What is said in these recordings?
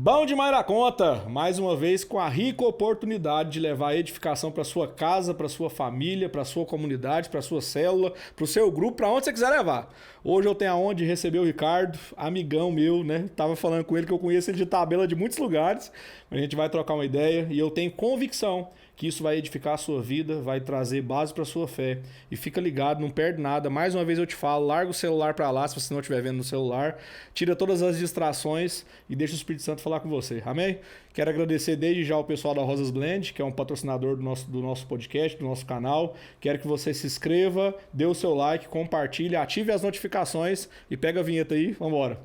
Bom demais da conta! Mais uma vez com a rica oportunidade de levar a edificação para sua casa, para sua família, para sua comunidade, para sua célula, para o seu grupo, para onde você quiser levar. Hoje eu tenho a honra de receber o Ricardo, amigão meu, né? Tava falando com ele que eu conheço ele de tabela de muitos lugares. A gente vai trocar uma ideia e eu tenho convicção que isso vai edificar a sua vida, vai trazer base para a sua fé. E fica ligado, não perde nada. Mais uma vez eu te falo, larga o celular para lá, se você não estiver vendo no celular. Tira todas as distrações e deixa o Espírito Santo falar com você. Amém? Quero agradecer desde já o pessoal da Rosas Blend, que é um patrocinador do nosso podcast, do nosso canal. Quero que você se inscreva, dê o seu like, compartilhe, ative as notificações e pega a vinheta aí. Vamos embora.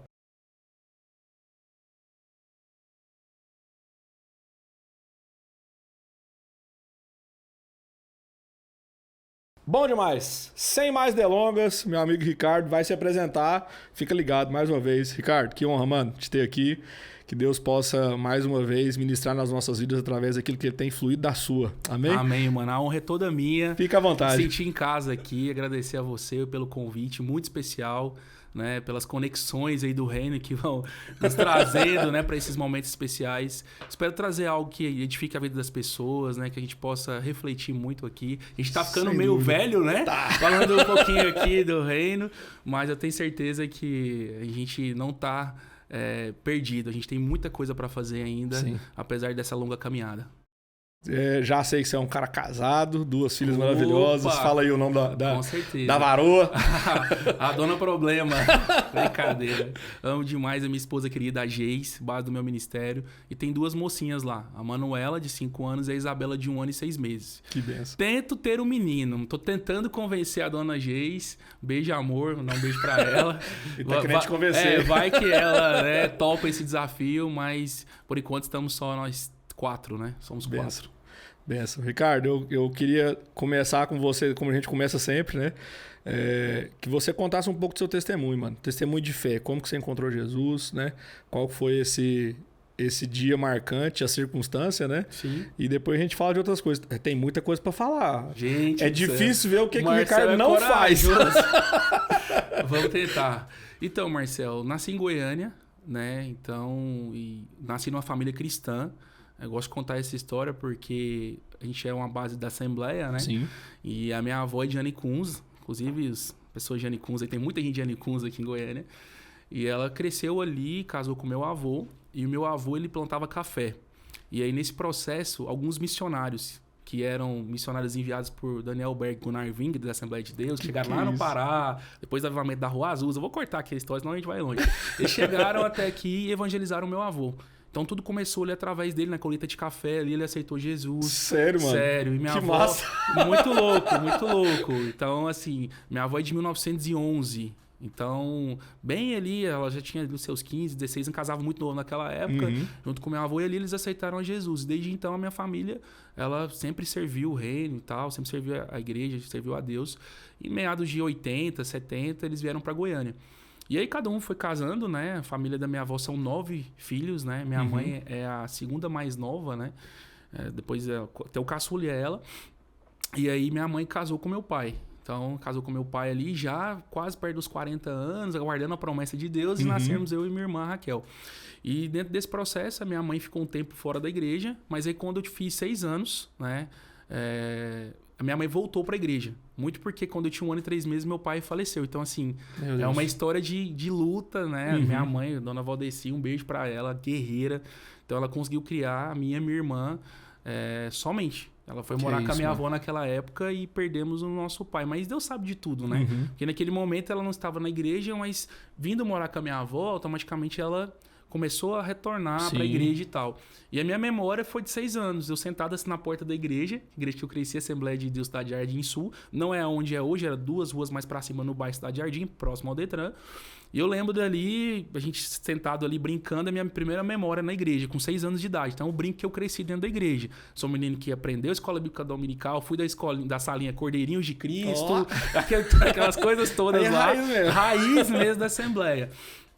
Bom demais. Sem mais delongas, meu amigo Ricardo vai se apresentar. Fica ligado mais uma vez. Ricardo, que honra, mano, te ter aqui. Que Deus possa mais uma vez ministrar nas nossas vidas através daquilo que Ele tem fluído da sua. Amém? Amém, mano. A honra é toda minha. Fica à vontade. Sentir em casa aqui, agradecer a você pelo convite muito especial, né, pelas conexões aí do reino que vão nos trazendo, né, para esses momentos especiais. Espero trazer algo que edifique a vida das pessoas, né, que a gente possa refletir muito aqui. A gente tá ficando Sem meio dúvida. velho, né? Tá. Falando um pouquinho aqui do reino, mas eu tenho certeza que a gente não tá perdido. A gente tem muita coisa para fazer ainda, Sim. apesar dessa longa caminhada. Já sei que você é um cara casado, 2 filhas Opa! maravilhosas. Fala aí o nome Com certeza. da varoa. A dona Problema. Brincadeira. Amo demais a minha esposa querida, a Geis, base do meu ministério. E tem 2 mocinhas lá. A Manuela, de 5 anos, e a Isabela, de 1 ano e 6 meses. Que benção. Tento ter um menino. Tô tentando convencer a dona Geis. Beijo, amor. Vou dar um beijo pra ela. E tá querendo te convencer. Vai que ela, né, topa esse desafio, mas por enquanto estamos só nós 4, né? Somos 4. Benção. Ricardo, eu queria começar com você, como a gente começa sempre, né? Que você contasse um pouco do seu testemunho, mano. Testemunho de fé. Como que você encontrou Jesus, né? Qual foi esse dia marcante, a circunstância, né? Sim. E depois a gente fala de outras coisas. Tem muita coisa pra falar. Gente, é difícil ver o que o Marcelo Ricardo não faz. Vamos tentar. Então, Marcelo, nasci em Goiânia, né? Então, nasci numa família cristã. Eu gosto de contar essa história porque a gente é uma base da Assembleia, né? Sim. E a minha avó é de Anicuns, inclusive as pessoas de Anicuns, tem muita gente de Anicuns aqui em Goiânia. E ela cresceu ali, casou com meu avô, e o meu avô ele plantava café. E aí nesse processo, alguns missionários, que eram missionários enviados por Daniel Berg e Gunnar Wing, da Assembleia de Deus, chegaram lá no Pará, depois do avivamento da Rua Azul. Eu vou cortar aqui a história, senão a gente vai longe. Eles chegaram até aqui e evangelizaram o meu avô. Então tudo começou ali através dele, na colheita de café, ali ele aceitou Jesus. Sério, mano? Sério. E minha que avó, massa! muito louco, muito louco. Então, assim, minha avó é de 1911. Então, bem ali, ela já tinha os seus 15, 16 anos, casava muito novo naquela época, junto com meu avô, e ali eles aceitaram a Jesus. Desde então, a minha família, ela sempre serviu o reino e tal, sempre serviu a igreja, serviu a Deus. Em meados de 80, 70, eles vieram para Goiânia. E aí cada um foi casando, né? A família da minha avó são 9 filhos, né? Minha mãe é a segunda mais nova, né? Depois até o caçula é ela. E aí minha mãe casou com meu pai. Então, casou com meu pai ali já quase perto dos 40 anos, aguardando a promessa de Deus, e nascemos eu e minha irmã Raquel. E dentro desse processo, a minha mãe ficou um tempo fora da igreja, mas aí quando eu fiz 6 anos, né? A minha mãe voltou para a igreja. Muito porque quando eu tinha 1 ano e 3 meses, meu pai faleceu. Então, assim, é uma história de luta, né? Minha mãe, dona Valdeci, um beijo para ela, guerreira. Então, ela conseguiu criar a minha e minha irmã somente. Ela foi morar com a minha avó naquela época e perdemos o nosso pai. Mas Deus sabe de tudo, né? Porque naquele momento ela não estava na igreja, mas vindo morar com a minha avó, automaticamente ela começou a retornar para a igreja e tal. E a minha memória foi de 6 anos. Eu sentado assim na porta da igreja que eu cresci, Assembleia de Deus Cidade Jardim Sul. Não é onde é hoje, era 2 ruas mais para cima no bairro Cidade Jardim, próximo ao Detran. E eu lembro dali, a gente sentado ali brincando, a minha primeira memória na igreja, com 6 anos de idade. Então, o brinco que eu cresci dentro da igreja. Sou um menino que aprendeu escola bíblica dominical, fui da salinha Cordeirinhos de Cristo, aquelas coisas todas lá. Raiz mesmo da Assembleia.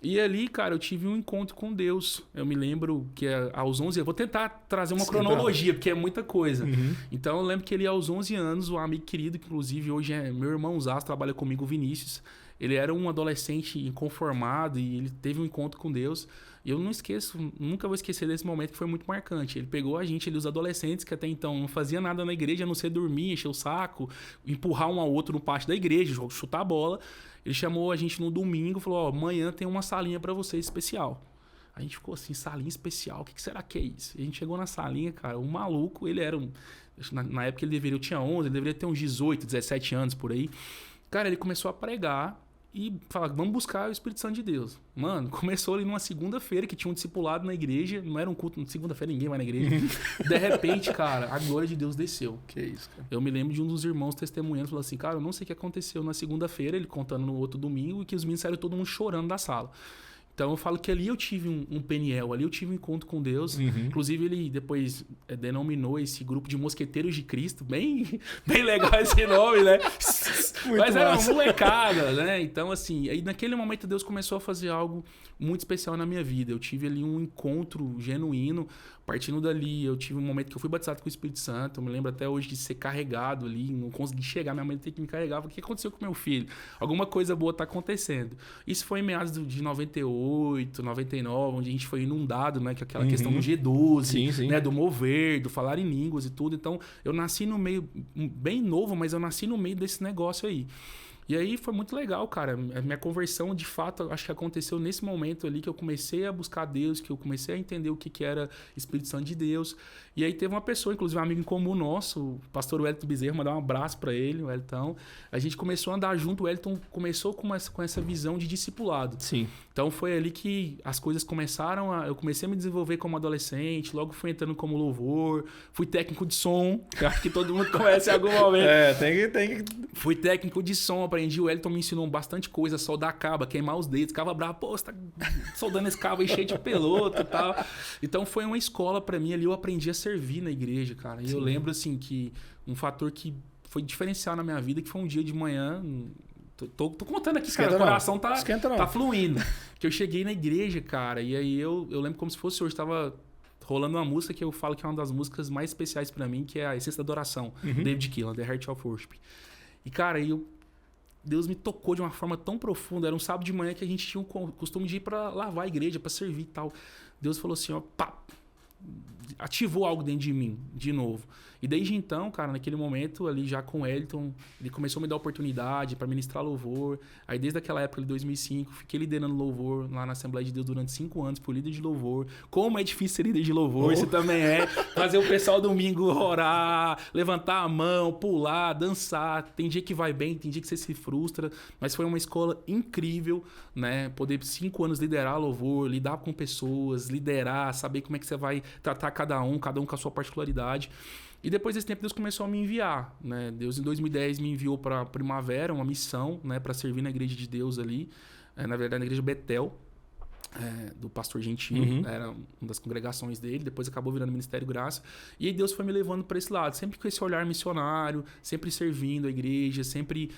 E ali, cara, eu tive um encontro com Deus. Eu me lembro que aos 11 anos... Vou tentar trazer uma cronologia, porque é muita coisa. Então, eu lembro que ele, aos 11 anos, um amigo querido, que inclusive hoje é meu irmãozaço, trabalha comigo, o Vinícius. ele era um adolescente inconformado e ele teve um encontro com Deus. E eu não esqueço, nunca vou esquecer desse momento que foi muito marcante. Ele pegou a gente, os adolescentes que até então não fazia nada na igreja, a não ser dormir, encher o saco, empurrar um ao outro no pátio da igreja, chutar a bola. Ele chamou a gente no domingo e falou, ó, amanhã tem uma salinha pra vocês especial. A gente ficou assim, salinha especial, o que será que é isso? E a gente chegou na salinha, cara, o maluco, ele era na época eu tinha 11, ele deveria ter uns 18, 17 anos por aí. Cara, ele começou a pregar e falar, vamos buscar o Espírito Santo de Deus. Mano, começou ali numa segunda-feira, que tinha um discipulado na igreja, não era um culto, segunda-feira ninguém vai na igreja. De repente, cara, a glória de Deus desceu. Que isso, cara. Eu me lembro de um dos irmãos testemunhando, falou assim, cara, eu não sei o que aconteceu na segunda-feira, ele contando no outro domingo, e que os meninos saíram todo mundo chorando da sala. Então eu falo que ali eu tive um Peniel, ali eu tive um encontro com Deus. Inclusive ele depois denominou esse grupo de Mosqueteiros de Cristo. Bem legal esse nome, né? Mas era uma molecada, né? Então assim, aí naquele momento Deus começou a fazer algo muito especial na minha vida. Eu tive ali um encontro genuíno. Partindo dali, eu tive um momento que eu fui batizado com o Espírito Santo. Eu me lembro até hoje de ser carregado ali, não consegui chegar, minha mãe teve que me carregar. O que aconteceu com meu filho? Alguma coisa boa tá acontecendo. Isso foi em meados de 98, 99, onde a gente foi inundado, né? Que aquela questão do G12, sim. né? Do mover, do falar em línguas e tudo. Então, eu nasci no meio, bem novo, mas eu nasci no meio desse negócio aí. E aí foi muito legal, cara. A minha conversão, de fato, acho que aconteceu nesse momento ali que eu comecei a buscar Deus, que eu comecei a entender o que era Espírito Santo de Deus. E aí teve uma pessoa, inclusive um amigo em comum nosso, o pastor Wellington Bezerra, mandar um abraço para ele, o Wellington. A gente começou a andar junto, o Wellington começou com essa visão de discipulado. Sim. Então foi ali que as coisas começaram eu comecei a me desenvolver como adolescente, logo fui entrando como louvor, fui técnico de som, que eu acho que todo mundo conhece em algum momento. Tem que... Fui técnico de som, aprendi, o Wellington me ensinou bastante coisa, soldar cabo, queimar os dedos, ficava bravo, pô, você tá soldando esse cabo aí cheio de peloto e tal. Então foi uma escola pra mim ali, eu aprendi a servir na igreja, cara. E eu lembro, assim, que um fator que foi diferencial na minha vida, que foi um dia de manhã... Tô contando aqui, cara, o coração tá fluindo. Que eu cheguei na igreja, cara, e aí eu lembro como se fosse hoje, tava rolando uma música que eu falo que é uma das músicas mais especiais pra mim, que é a Essência da Adoração, David Keelan, The Heart of Worship. E, cara, Deus me tocou de uma forma tão profunda. Era um sábado de manhã que a gente tinha o costume de ir pra lavar a igreja, pra servir e tal. Deus falou assim, ó, pá, ativou algo dentro de mim, de novo. E desde então, cara, naquele momento ali já com o Wellington, ele começou a me dar oportunidade para ministrar louvor. Aí desde aquela época, de 2005, fiquei liderando louvor lá na Assembleia de Deus durante 5 anos por líder de louvor. Como é difícil ser líder de louvor, isso também é. Fazer o pessoal domingo orar, levantar a mão, pular, dançar. Tem dia que vai bem, tem dia que você se frustra. Mas foi uma escola incrível, né? Poder 5 anos liderar louvor, lidar com pessoas, liderar, saber como é que você vai tratar cada um com a sua particularidade. E depois desse tempo Deus começou a me enviar, né? Deus em 2010 me enviou para Primavera, uma missão, né, para servir na igreja de Deus ali, na verdade na igreja Betel, do pastor Gentil, era uma das congregações dele, depois acabou virando Ministério Graça, e aí Deus foi me levando para esse lado, sempre com esse olhar missionário, sempre servindo a igreja, sempre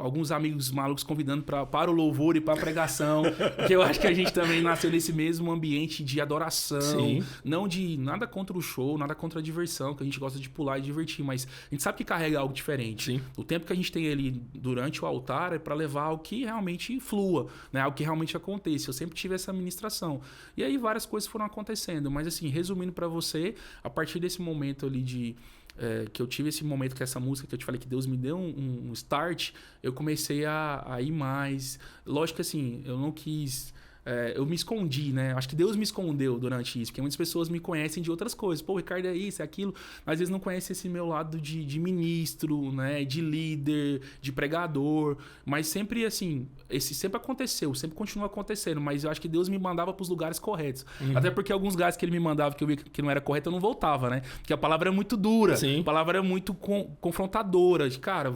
alguns amigos malucos convidando para o louvor e para a pregação, que eu acho que a gente também nasceu nesse mesmo ambiente de adoração, não de nada contra o show, nada contra a diversão, que a gente gosta de pular e divertir, mas a gente sabe que carrega algo diferente. O tempo que a gente tem ali durante o altar é para levar algo que realmente flua, né? Algo que realmente aconteça. Eu sempre tive essa ministração. E aí várias coisas foram acontecendo. Mas assim, resumindo para você, a partir desse momento ali que eu tive esse momento com essa música que eu te falei que Deus me deu um start, eu comecei a ir mais. Lógico que assim, eu não quis... eu me escondi, né? Acho que Deus me escondeu durante isso, porque muitas pessoas me conhecem de outras coisas. Pô, o Ricardo é isso, é aquilo. Mas às vezes não conhecem esse meu lado de ministro, né? De líder, de pregador. Mas sempre, assim, sempre aconteceu, sempre continua acontecendo. Mas eu acho que Deus me mandava para os lugares corretos. Até porque alguns lugares que ele me mandava, que eu via que não era correto, eu não voltava, né? Porque a palavra é muito dura. A palavra é muito confrontadora. Cara,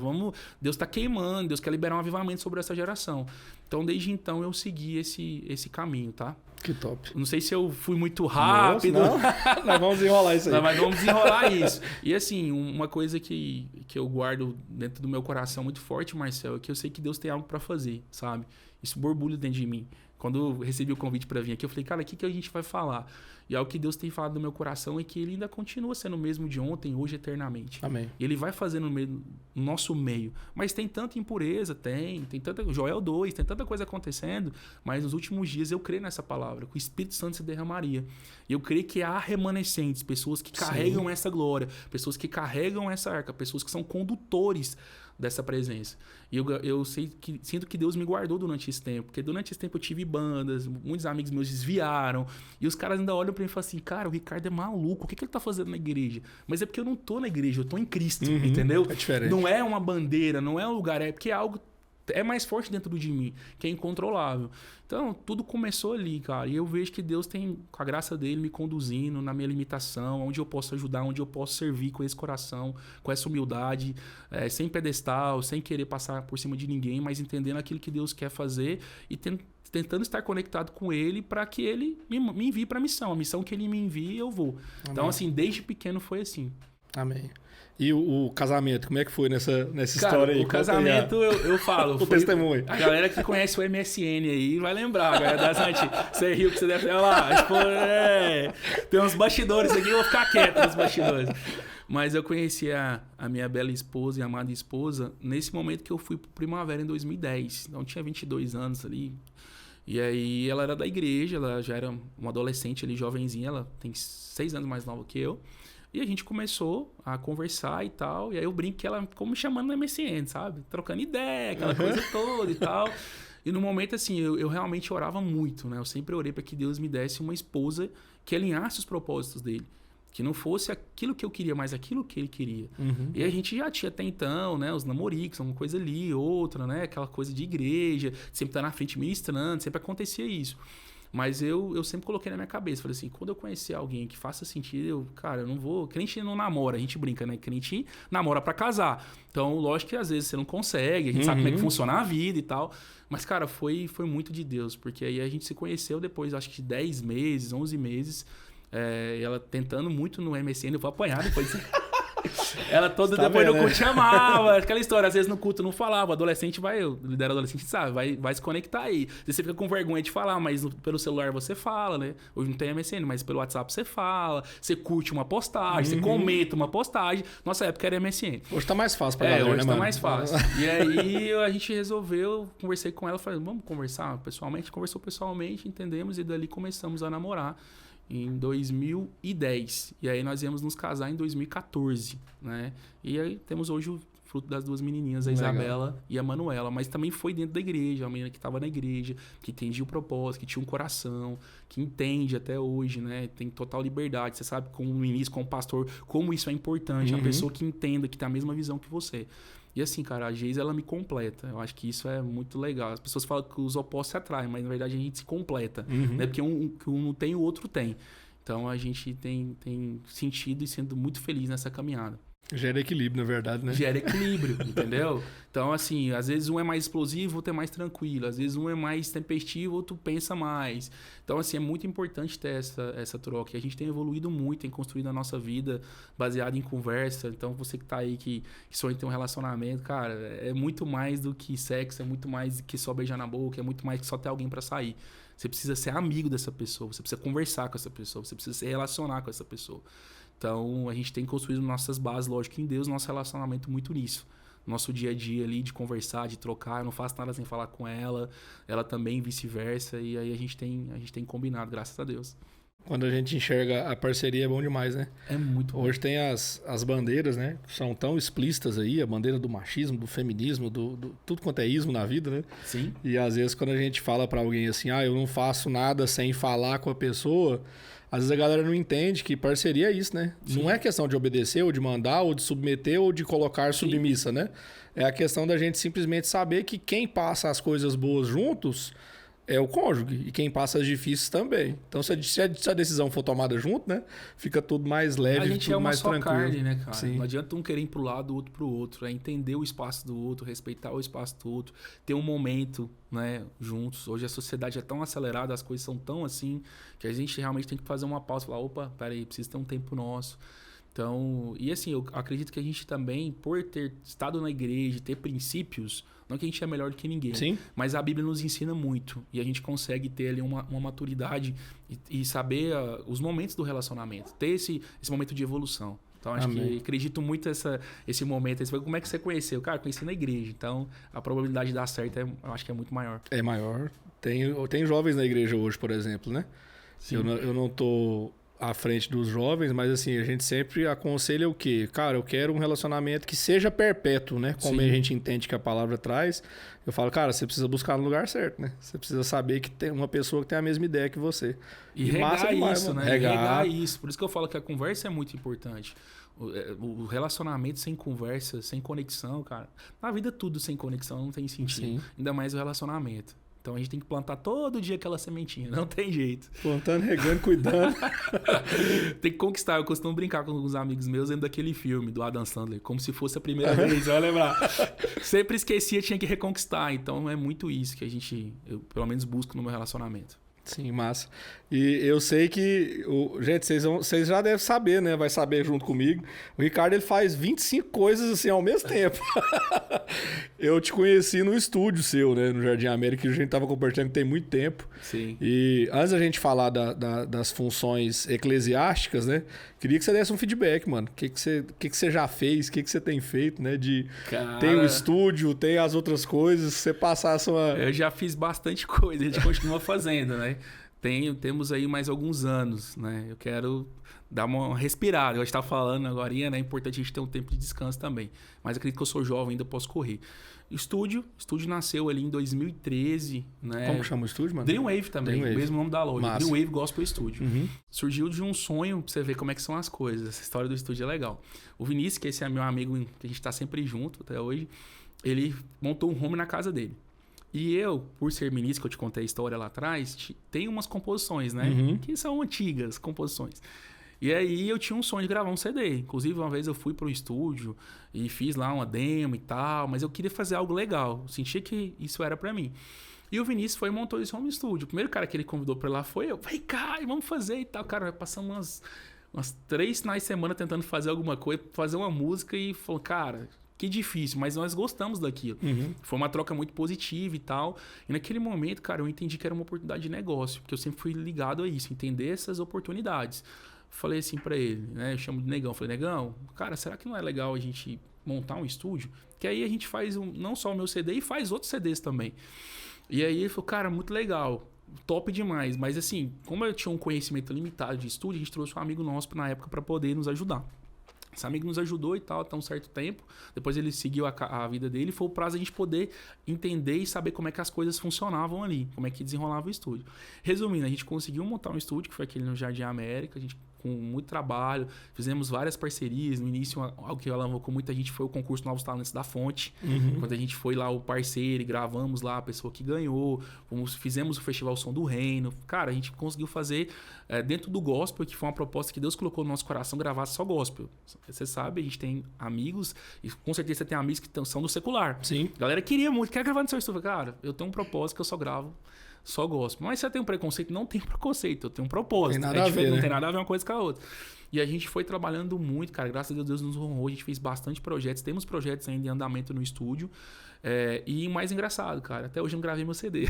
Deus tá queimando, Deus quer liberar um avivamento sobre essa geração. Então, desde então, eu segui esse caminho, tá? Que top. Não sei se eu fui muito rápido. Nossa, nós vamos desenrolar isso aí. Não, mas vamos desenrolar isso. E assim, uma coisa que eu guardo dentro do meu coração muito forte, Marcel, é que eu sei que Deus tem algo para fazer, sabe? Isso borbulha dentro de mim. Quando eu recebi o convite para vir aqui, eu falei, cara, o que a gente vai falar? E é o que Deus tem falado no meu coração, é que ele ainda continua sendo o mesmo de ontem, hoje, eternamente. Amém. E ele vai fazer no nosso meio. Mas tem tanta impureza, tem tanta... Joel 2, tem tanta coisa acontecendo, mas nos últimos dias eu creio nessa palavra, que o Espírito Santo se derramaria. E eu creio que há remanescentes, pessoas que carregam essa glória, pessoas que carregam essa arca, pessoas que são condutores dessa presença. E eu sinto que Deus me guardou durante esse tempo, porque durante esse tempo eu tive bandas, muitos amigos meus desviaram, e os caras ainda olham pra mim e falam assim, cara, o Ricardo é maluco, o que ele tá fazendo na igreja? Mas é porque eu não tô na igreja, eu tô em Cristo, entendeu? É diferente. Não é uma bandeira, não é um lugar, é porque é algo é mais forte dentro de mim, que é incontrolável. Então, tudo começou ali, cara. E eu vejo que Deus tem, com a graça dele, me conduzindo na minha limitação, onde eu posso ajudar, onde eu posso servir com esse coração, com essa humildade, sem pedestal, sem querer passar por cima de ninguém, mas entendendo aquilo que Deus quer fazer e tentando estar conectado com ele para que ele me envie para a missão que ele me envie, eu vou. Amém. Então, assim, desde pequeno foi assim. Amém. E o casamento, como é que foi nessa história aí? O casamento, eu falo... o testemunho. A galera que conhece o MSN aí vai lembrar. A galera das antigas. Você riu que você deve... Olha lá, tem uns bastidores aqui, eu vou ficar quieto nos bastidores. Mas eu conheci a minha bela esposa e amada esposa nesse momento que eu fui pro Primavera em 2010. Então, eu tinha 22 anos ali. E aí, ela era da igreja, ela já era uma adolescente ali, jovenzinha. Ela tem 6 anos mais nova que eu. E a gente começou a conversar e tal. E aí eu brinco que ela ficou me chamando no MSN, sabe? Trocando ideia, aquela coisa toda e tal. E no momento, assim, eu realmente orava muito, né? Eu sempre orei para que Deus me desse uma esposa que alinhasse os propósitos dele. Que não fosse aquilo que eu queria, mas aquilo que ele queria. E a gente já tinha até então, né? Os namoricos, uma coisa ali, outra, né? Aquela coisa de igreja, sempre estar na frente ministrando, sempre acontecia isso. Mas eu sempre coloquei na minha cabeça, falei assim, quando eu conhecer alguém que faça sentido, eu não vou... Crente não namora, a gente brinca, né? Crente namora pra casar. Então, lógico que às vezes você não consegue, a gente sabe como é que funciona a vida e tal. Mas, cara, foi muito de Deus, porque aí a gente se conheceu depois, acho que de 10 meses, 11 meses. Ela tentando muito no MSN, eu vou apanhar depois disso. Ela toda depois no culto chamava, aquela história, às vezes no culto não falava, adolescente eu lidero adolescente, sabe, vai se conectar aí. Você fica com vergonha de falar, mas pelo celular você fala, né? Hoje não tem MSN, mas pelo WhatsApp você fala, você curte uma postagem, você comenta uma postagem. Nossa época era MSN. Hoje tá mais fácil pra galera, hoje né, tá mano? mais fácil. E aí a gente resolveu, conversei com ela, falei, vamos conversar pessoalmente? Conversou pessoalmente, entendemos, e dali começamos a namorar. Em 2010. E aí nós íamos nos casar em 2014, né? E aí temos hoje o fruto das duas menininhas, a Isabela e a Manuela. Mas também foi dentro da igreja, a menina que estava na igreja, que entendia o propósito, que tinha um coração, que entende até hoje, né? Tem total liberdade. Você sabe, como ministro, como pastor, como isso é importante. A pessoa que entenda, que tem a mesma visão que você. E assim, cara, a Geis, ela me completa. Eu acho que isso é muito legal. As pessoas falam que os opostos se atraem, mas na verdade a gente se completa. Né? Porque um não tem, o outro tem. Então a gente tem sentido e sendo muito feliz nessa caminhada. Gera equilíbrio, na verdade, né? Gera equilíbrio, entendeu? Então, assim, às vezes um é mais explosivo, outro é mais tranquilo. Às vezes um é mais tempestivo, outro pensa mais. Então, assim, é muito importante ter essa troca. E a gente tem evoluído muito, tem construído a nossa vida baseada em conversa. Então, você que tá aí, que sonha em ter um relacionamento, cara, é muito mais do que sexo, é muito mais do que só beijar na boca, é muito mais que só ter alguém pra sair. Você precisa ser amigo dessa pessoa, você precisa conversar com essa pessoa, você precisa se relacionar com essa pessoa. Então, a gente tem construído nossas bases, lógico, em Deus, nosso relacionamento muito nisso. Nosso dia a dia ali, de conversar, de trocar. Eu não faço nada sem falar com ela. Ela também, vice-versa. E aí a gente tem combinado, graças a Deus. Quando a gente enxerga a parceria é bom demais, né? É muito bom. Hoje tem as bandeiras, né? Que são tão explícitas aí. A bandeira do machismo, do feminismo, do tudo quanto é ismo na vida, né? Sim. E às vezes quando a gente fala pra alguém assim, eu não faço nada sem falar com a pessoa... Às vezes a galera não entende que parceria é isso, né? Sim. Não é questão de obedecer, ou de mandar, ou de submeter, ou de colocar submissa, né? É a questão da gente simplesmente saber que quem passa as coisas boas juntos é o cônjuge. E quem passa as difíceis também. Então, se a decisão for tomada junto, né? Fica tudo mais leve, tudo mais tranquilo. A gente é uma só carne, né, cara? Sim. Não adianta um querer ir pro lado, o outro pro outro. É entender o espaço do outro, respeitar o espaço do outro. Ter um momento, né, juntos. Hoje a sociedade é tão acelerada, as coisas são tão assim, que a gente realmente tem que fazer uma pausa e falar, opa, peraí, precisa ter um tempo nosso. Então, e assim, eu acredito que a gente também, por ter estado na igreja, ter princípios, não que a gente é melhor do que ninguém, Sim. mas a Bíblia nos ensina muito. E a gente consegue ter ali uma maturidade e saber os momentos do relacionamento, ter esse momento de evolução. Então, acho que acredito muito esse momento. Como é que você conheceu? Cara, conheci na igreja. Então, a probabilidade de dar certo, eu acho que é muito maior. É maior. Tem jovens na igreja hoje, por exemplo, né? Sim. Eu não tô à frente dos jovens, mas assim, a gente sempre aconselha o quê? Cara, eu quero um relacionamento que seja perpétuo, né? Como Sim. a gente entende que a palavra traz. Eu falo, cara, você precisa buscar no lugar certo, né? Você precisa saber que tem uma pessoa que tem a mesma ideia que você. E regar demais, isso, mano. né? Regar isso. Por isso que eu falo que a conversa é muito importante. O relacionamento sem conversa, sem conexão, cara. Na vida tudo sem conexão não tem sentido. Sim. Ainda mais o relacionamento. Então a gente tem que plantar todo dia aquela sementinha, não tem jeito. Plantando, regando, cuidando. Tem que conquistar. Eu costumo brincar com alguns amigos meus dentro daquele filme do Adam Sandler, como se fosse a primeira vez, vai lembrar. Sempre esquecia, tinha que reconquistar. Então é muito isso que eu pelo menos busco no meu relacionamento. Sim, massa. E eu sei que... Gente, vocês já devem saber, né? Vai saber junto comigo. O Ricardo, ele faz 25 coisas assim ao mesmo tempo. Eu te conheci no estúdio seu, né? No Jardim América, que a gente tava compartilhando tem muito tempo. Sim. E antes da gente falar das funções eclesiásticas, né? Queria que você desse um feedback, mano. O que você já fez? O que você tem feito, né? Cara, tem o estúdio, tem as outras coisas. Você passasse uma... Eu já fiz bastante coisa, a gente continua fazendo, né? Temos aí mais alguns anos, né? Eu quero dar uma respirada. Eu estava falando agora, né? É importante a gente ter um tempo de descanso também. Mas acredito que eu sou jovem, ainda posso correr. O estúdio nasceu ali em 2013, né? Como que chama o estúdio, mano? Dreamwave também, Dreamwave. mesmo nome da loja. Massa. Dreamwave Gospel Studio. Uhum. Surgiu de um sonho, pra você ver como é que são as coisas. Essa história do estúdio é legal. O Vinícius, que esse é meu amigo, que a gente tá sempre junto até hoje, ele montou um home na casa dele. E eu, por ser ministro, que eu te contei a história lá atrás, tem umas composições, né? Uhum. Que são antigas composições. E aí eu tinha um sonho de gravar um CD. Inclusive, uma vez eu fui pro estúdio e fiz lá uma demo e tal, mas eu queria fazer algo legal. Eu sentia que isso era pra mim. E o Vinícius foi e montou esse home studio. O primeiro cara que ele convidou pra lá foi eu. Falei, cara, vamos fazer e tal. Cara, passamos umas 3 finais de semana tentando fazer alguma coisa, fazer uma música e falou, cara... Que difícil, mas nós gostamos daquilo. Uhum. Foi uma troca muito positiva e tal. E naquele momento, cara, eu entendi que era uma oportunidade de negócio. Porque eu sempre fui ligado a isso, entender essas oportunidades. Falei assim pra ele, né? Eu chamo de Negão. Falei, Negão, cara, será que não é legal a gente montar um estúdio? Que aí a gente faz não só o meu CD, e faz outros CDs também. E aí ele falou, cara, muito legal. Top demais. Mas assim, como eu tinha um conhecimento limitado de estúdio, a gente trouxe um amigo nosso na época pra poder nos ajudar. Esse amigo nos ajudou e tal, até um certo tempo. Depois ele seguiu a vida dele. Foi o prazo a gente poder entender e saber como é que as coisas funcionavam ali. Como é que desenrolava o estúdio. Resumindo, a gente conseguiu montar um estúdio, que foi aquele no Jardim América. A gente, com muito trabalho, fizemos várias parcerias. No início, algo que alavancou muita gente foi o concurso Novos Talentos da Fonte. Uhum. Quando a gente foi lá o parceiro e gravamos lá a pessoa que ganhou. Fizemos o Festival Som do Reino. Cara, a gente conseguiu fazer dentro do gospel, que foi uma proposta que Deus colocou no nosso coração, gravar só gospel. Você sabe, a gente tem amigos, e com certeza você tem amigos que são do secular. Sim. A galera queria muito, quer gravar no seu estúdio. Cara, eu tenho um propósito que eu só gravo só gospel. Mas você tem um preconceito? Não tem preconceito, eu tenho um propósito. Tem nada a ver, não né? tem nada a ver uma coisa com a outra. E a gente foi trabalhando muito, cara. Graças a Deus, Deus nos honrou. A gente fez bastante projetos. Temos projetos ainda em andamento no estúdio. E o mais engraçado, cara, até hoje eu não gravei meu CD.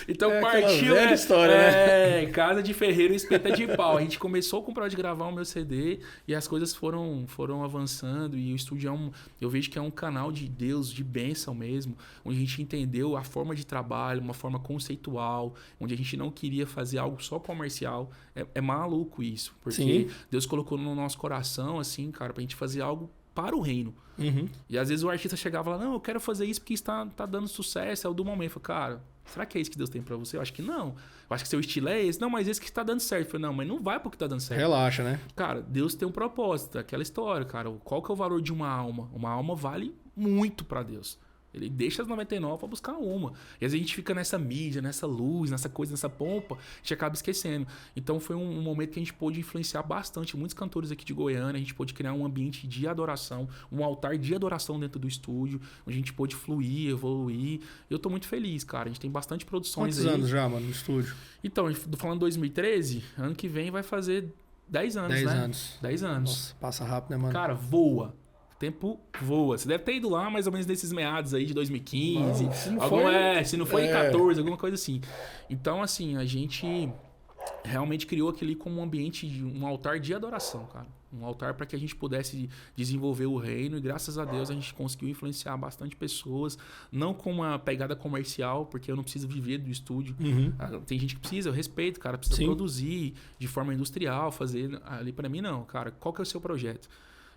Então partiu. Velha história, né? Casa de ferreiro e espeta de pau. A gente começou com o projeto de gravar o meu CD e as coisas foram avançando. E o estúdio eu vejo que é um canal de Deus, de bênção mesmo, onde a gente entendeu a forma de trabalho, uma forma conceitual, onde a gente não queria fazer algo só comercial. É maluco isso, porque Sim. Deus colocou no nosso coração, assim, cara, pra gente fazer algo para o reino. Uhum. E às vezes o artista chegava lá, não, eu quero fazer isso porque está dando sucesso, é o do momento. Eu falei, cara, será que é isso que Deus tem pra você? Eu acho que não. Eu acho que seu estilo é esse. Não, mas esse que está dando certo. Eu falei, não, mas não vai porque tá dando certo. Relaxa, né? Cara, Deus tem um propósito, aquela história, cara. Qual que é o valor de uma alma? Uma alma vale muito pra Deus. Ele deixa as 99 pra buscar uma. E às vezes a gente fica nessa mídia, nessa luz, nessa coisa, nessa pompa, a gente acaba esquecendo. Então foi um momento que a gente pôde influenciar bastante muitos cantores aqui de Goiânia, a gente pôde criar um ambiente de adoração, um altar de adoração dentro do estúdio, onde a gente pôde fluir, evoluir. Eu tô muito feliz, cara. A gente tem bastante produções. Quantos anos já, mano, no estúdio? Então, falando 2013, ano que vem vai fazer 10 anos, 10 né? anos. 10 anos. Nossa, passa rápido, né, mano? Cara, voa. O tempo voa. Você deve ter ido lá mais ou menos nesses meados aí de 2015. Não, se não Se não foi em 14, alguma coisa assim. Então, assim, a gente realmente criou aquele como um ambiente, um altar de adoração, cara. Um altar para que a gente pudesse desenvolver o reino e graças a Deus a gente conseguiu influenciar bastante pessoas, não com uma pegada comercial, porque eu não preciso viver do estúdio. Tem gente que precisa, eu respeito, cara, precisa produzir de forma industrial, fazer ali para mim não, cara. Qual que é o seu projeto?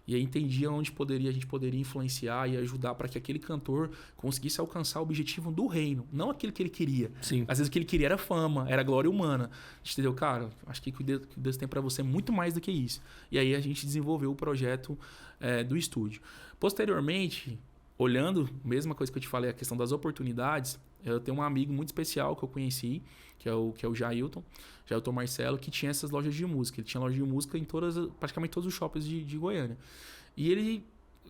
E aí entendia onde a gente poderia influenciar e ajudar para que aquele cantor conseguisse alcançar o objetivo do reino, não aquilo que ele queria. Sim. Às vezes o que ele queria era fama, era glória humana. Entendeu? Cara, acho que o que Deus tem para você é muito mais do que isso. E aí a gente desenvolveu o projeto do estúdio. Posteriormente, olhando, mesma coisa que eu te falei, a questão das oportunidades, eu tenho um amigo muito especial que eu conheci, que é o Jailton Marcelo, que tinha essas lojas de música. Ele tinha loja de música em praticamente todos os shoppings de Goiânia. E ele,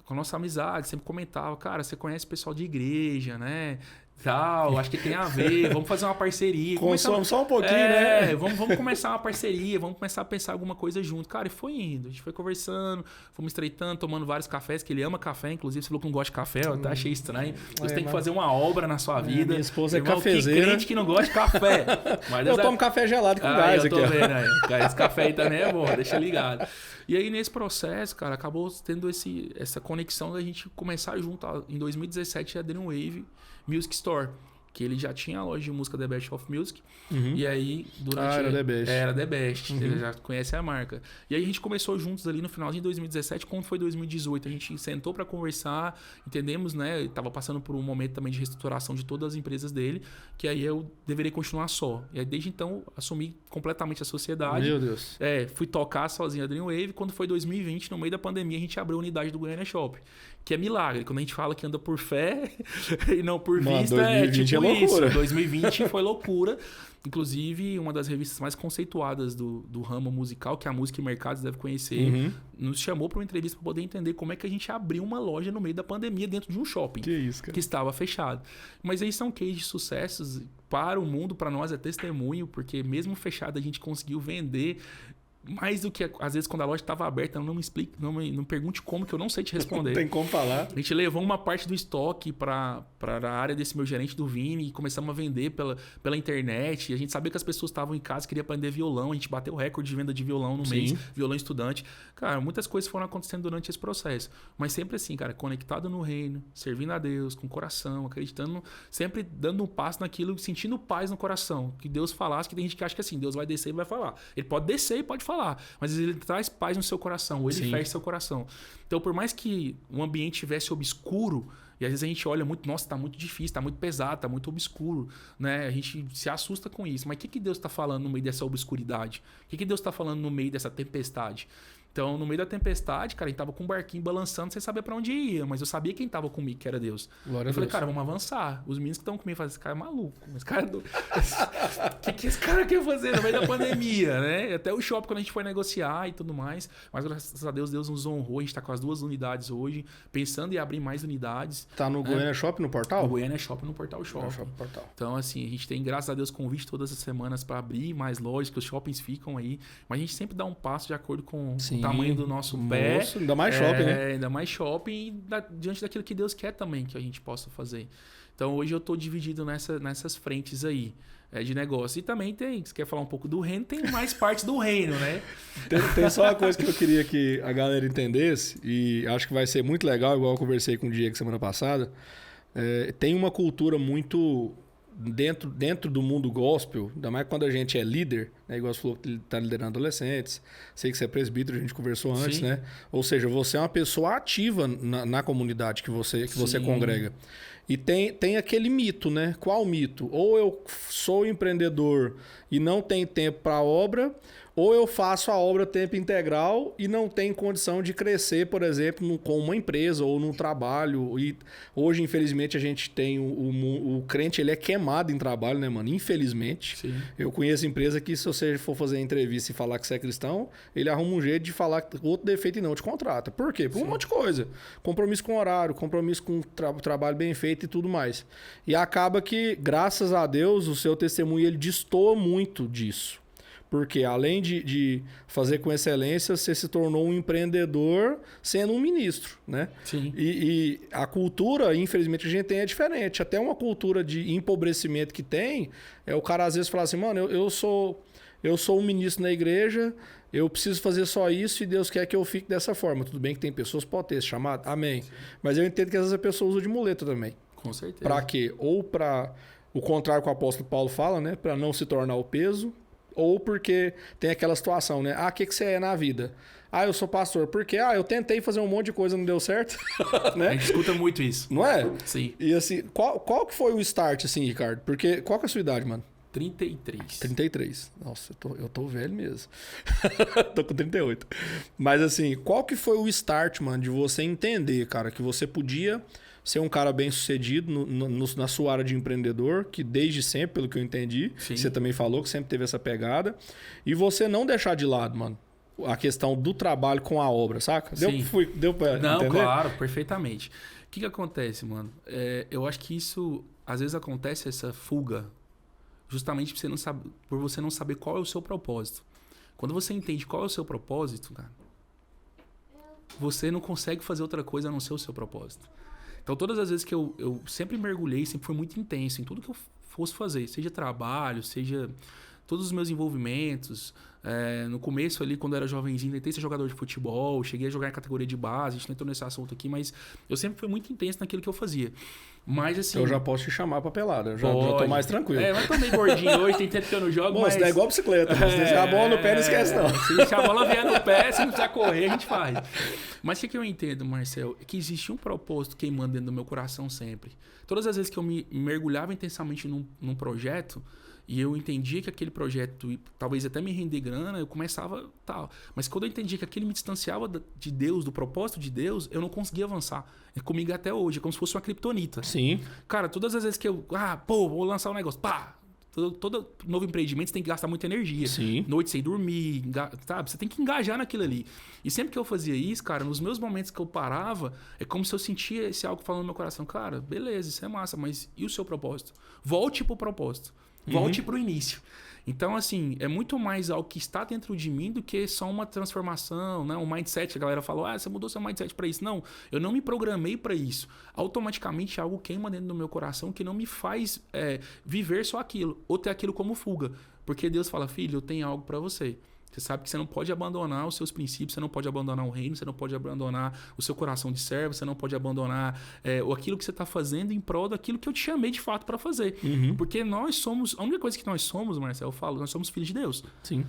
com a nossa amizade, sempre comentava, cara, você conhece pessoal de igreja, né? Tal, acho que tem a ver, vamos fazer uma parceria. Consome só um pouquinho, né? Vamos começar uma parceria, vamos começar a pensar alguma coisa junto. Cara, e foi indo, a gente foi conversando, fomos estreitando, tomando vários cafés, que ele ama café, inclusive, você falou que não gosta de café, eu até achei estranho. Você tem que fazer uma obra na sua vida. Minha esposa irmão, é cafezeira. Que crente que não gosta de café. Mas eu tomo café gelado com gás eu tô aqui. vendo aí. Esse café aí também é bom, deixa ligado. E aí, nesse processo, cara, acabou tendo essa conexão da gente começar junto. Em 2017, a Dream Wave Music Store. Que ele já tinha a loja de música The Best of Music. E aí, durante... era The Best. Era The Best. Ele já conhece a marca. E aí, a gente começou juntos ali no finalzinho de 2017. Quando foi 2018, a gente sentou para conversar. Entendemos, né? Ele tava passando por um momento também de reestruturação de todas as empresas dele. Que aí eu deveria continuar só. E aí, desde então, assumi completamente a sociedade. Meu Deus. Fui tocar sozinho a Dream Wave. Quando foi 2020, no meio da pandemia, a gente abriu a unidade do Goiânia Shopping. Que é milagre. Quando a gente fala que anda por fé e não por vista, 2020 tipo é loucura. isso. 2020 foi loucura. Inclusive, uma das revistas mais conceituadas do ramo musical, que a Música e Mercados deve conhecer, nos chamou para uma entrevista para poder entender como é que a gente abriu uma loja no meio da pandemia dentro de um shopping. Que isso, cara. Que estava fechado. Mas aí são cases de sucessos para o mundo, para nós é testemunho, porque mesmo fechado a gente conseguiu vender mais do que, às vezes, quando a loja estava aberta, não me explique, não me pergunte como, que eu não sei te responder. Não tem como falar. A gente levou uma parte do estoque para a área desse meu gerente do Vini e começamos a vender pela internet. E a gente sabia que as pessoas estavam em casa, queriam aprender violão. A gente bateu o recorde de venda de violão no mês, violão estudante. Cara, muitas coisas foram acontecendo durante esse processo. Mas sempre assim, cara, conectado no reino, servindo a Deus, com coração, acreditando, sempre dando um passo naquilo, sentindo paz no coração. Que Deus falasse, que tem gente que acha que assim, Deus vai descer e vai falar. Ele pode descer e pode falar. Mas ele traz paz no seu coração, ou ele fecha seu coração. Então, por mais que o ambiente estivesse obscuro, e às vezes a gente olha muito, nossa, tá muito difícil, tá muito pesado, tá muito obscuro, né? A gente se assusta com isso. Mas o que Deus está falando no meio dessa obscuridade? O que Deus está falando no meio dessa tempestade? Então, no meio da tempestade, cara, a gente tava com um barquinho balançando sem saber para onde ia, mas eu sabia quem tava comigo, que era Deus. Glória eu falei, Deus. cara, vamos avançar. Os meninos que estão comigo falaram, esse cara é maluco, esse cara é doido. O que esse cara quer fazer no meio da pandemia, né? Até o shopping, quando a gente foi negociar e tudo mais, mas graças a Deus, Deus nos honrou, a gente tá com as 2 unidades hoje, pensando em abrir mais unidades. Tá no Goiânia Shopping, no portal? No Goiânia Shopping, no Portal Shopping. Portal. Então, assim, a gente tem, graças a Deus, convite todas as semanas para abrir mais lojas, que os shoppings ficam aí, mas a gente sempre dá um passo de acordo com o tamanho do nosso pé. Nossa, ainda mais shopping, né? Ainda mais shopping e diante daquilo que Deus quer também que a gente possa fazer. Então, hoje eu tô dividido nessas frentes aí de negócio. E também você quer falar um pouco do reino, tem mais parte do reino, né? Tem só uma coisa que eu queria que a galera entendesse, e acho que vai ser muito legal, igual eu conversei com o Diego semana passada. Tem uma cultura muito... Dentro do mundo gospel, ainda mais quando a gente é líder, né? Igual você falou que está liderando adolescentes, sei que você é presbítero, a gente conversou antes, né? Ou seja, você é uma pessoa ativa na comunidade que você congrega. E tem aquele mito, né? Qual mito? Ou eu sou empreendedor e não tenho tempo para a obra, ou eu faço a obra tempo integral e não tenho condição de crescer, por exemplo, com uma empresa ou num trabalho. E hoje, infelizmente, a gente tem o crente, ele é queimado em trabalho, né, mano? Infelizmente. Sim. Eu conheço empresa que, se você for fazer entrevista e falar que você é cristão, ele arruma um jeito de falar outro defeito e não te contrata. Por quê? Por um monte de coisa. Compromisso com horário, compromisso com trabalho bem feito e tudo mais. E acaba que, graças a Deus, o seu testemunho ele destoa muito disso. Porque além de fazer com excelência, você se tornou um empreendedor sendo um ministro, né? Sim. E a cultura, infelizmente, que a gente tem é diferente. Até uma cultura de empobrecimento que tem, o cara às vezes fala assim, mano, eu sou um ministro na igreja, eu preciso fazer só isso e Deus quer que eu fique dessa forma. Tudo bem que tem pessoas que podem ter esse chamado, amém. Sim. Mas eu entendo que às vezes a pessoa usa de muleta também. Com certeza. Para quê? Ou para o contrário que o apóstolo Paulo fala, né? Para não se tornar o peso, ou porque tem aquela situação, né? Ah, o que você é na vida? Ah, eu sou pastor. Por quê? Ah, eu tentei fazer um monte de coisa, não deu certo. Né? A gente escuta muito isso. Não é? Sim. E assim, qual que foi o start, assim, Ricardo? Porque qual que é a sua idade, mano? 33. 33. Nossa, eu tô velho mesmo. Tô com 38. Mas assim, qual que foi o start, mano, de você entender, cara, que você podia ser um cara bem sucedido na sua área de empreendedor, que desde sempre, pelo que eu entendi, você também falou que sempre teve essa pegada, e você não deixar de lado, mano, a questão do trabalho com a obra, saca? Deu pra Não, entender? claro, perfeitamente. O que acontece, mano? Eu acho que isso, às vezes acontece essa fuga, justamente por você não saber qual é o seu propósito. Quando você entende qual é o seu propósito, cara, você não consegue fazer outra coisa a não ser o seu propósito. Então, todas as vezes que eu sempre mergulhei, sempre fui muito intenso em tudo que eu fosse fazer, seja trabalho, seja todos os meus envolvimentos. No começo ali, quando eu era jovenzinho, tentei ser jogador de futebol, cheguei a jogar em categoria de base, a gente não entrou nesse assunto aqui, mas eu sempre fui muito intenso naquilo que eu fazia. Mas assim... Eu já posso te chamar pra pelada, já tô mais tranquilo. Mas tô meio gordinho hoje, tem tempo que eu não jogo, mas... Isso é igual bicicleta, se deixar a bola no pé, não esquece não. Se a bola vier no pé, se não precisar correr, a gente faz. Mas o que eu entendo, Marcel, é que existe um propósito queimando dentro do meu coração sempre. Todas as vezes que eu me mergulhava intensamente num projeto, e eu entendia que aquele projeto talvez até me render grana, eu começava tal. Mas quando eu entendia que aquele me distanciava de Deus, do propósito de Deus, eu não conseguia avançar. É comigo até hoje, é como se fosse uma criptonita. Sim. Cara, todas as vezes que eu... vou lançar um negócio, todo novo empreendimento você tem que gastar muita energia. Sim. Noite sem dormir, sabe? Você tem que engajar naquilo ali. E sempre que eu fazia isso, cara, nos meus momentos que eu parava, é como se eu sentia esse algo falando no meu coração. Cara, beleza, isso é massa, mas e o seu propósito? Volte pro propósito. Volte pro início. Então, assim, é muito mais algo que está dentro de mim do que só uma transformação, né? Um mindset. A galera falou, você mudou seu mindset para isso. Não, eu não me programei para isso. Automaticamente algo queima dentro do meu coração que não me faz viver só aquilo, ou ter aquilo como fuga. Porque Deus fala, filho, eu tenho algo para você. Você sabe que você não pode abandonar os seus princípios, você não pode abandonar o reino, você não pode abandonar o seu coração de servo, você não pode abandonar aquilo que você está fazendo em prol daquilo que eu te chamei de fato para fazer. Porque nós somos... A única coisa que nós somos, Marcelo, eu falo, nós somos filhos de Deus. Sim.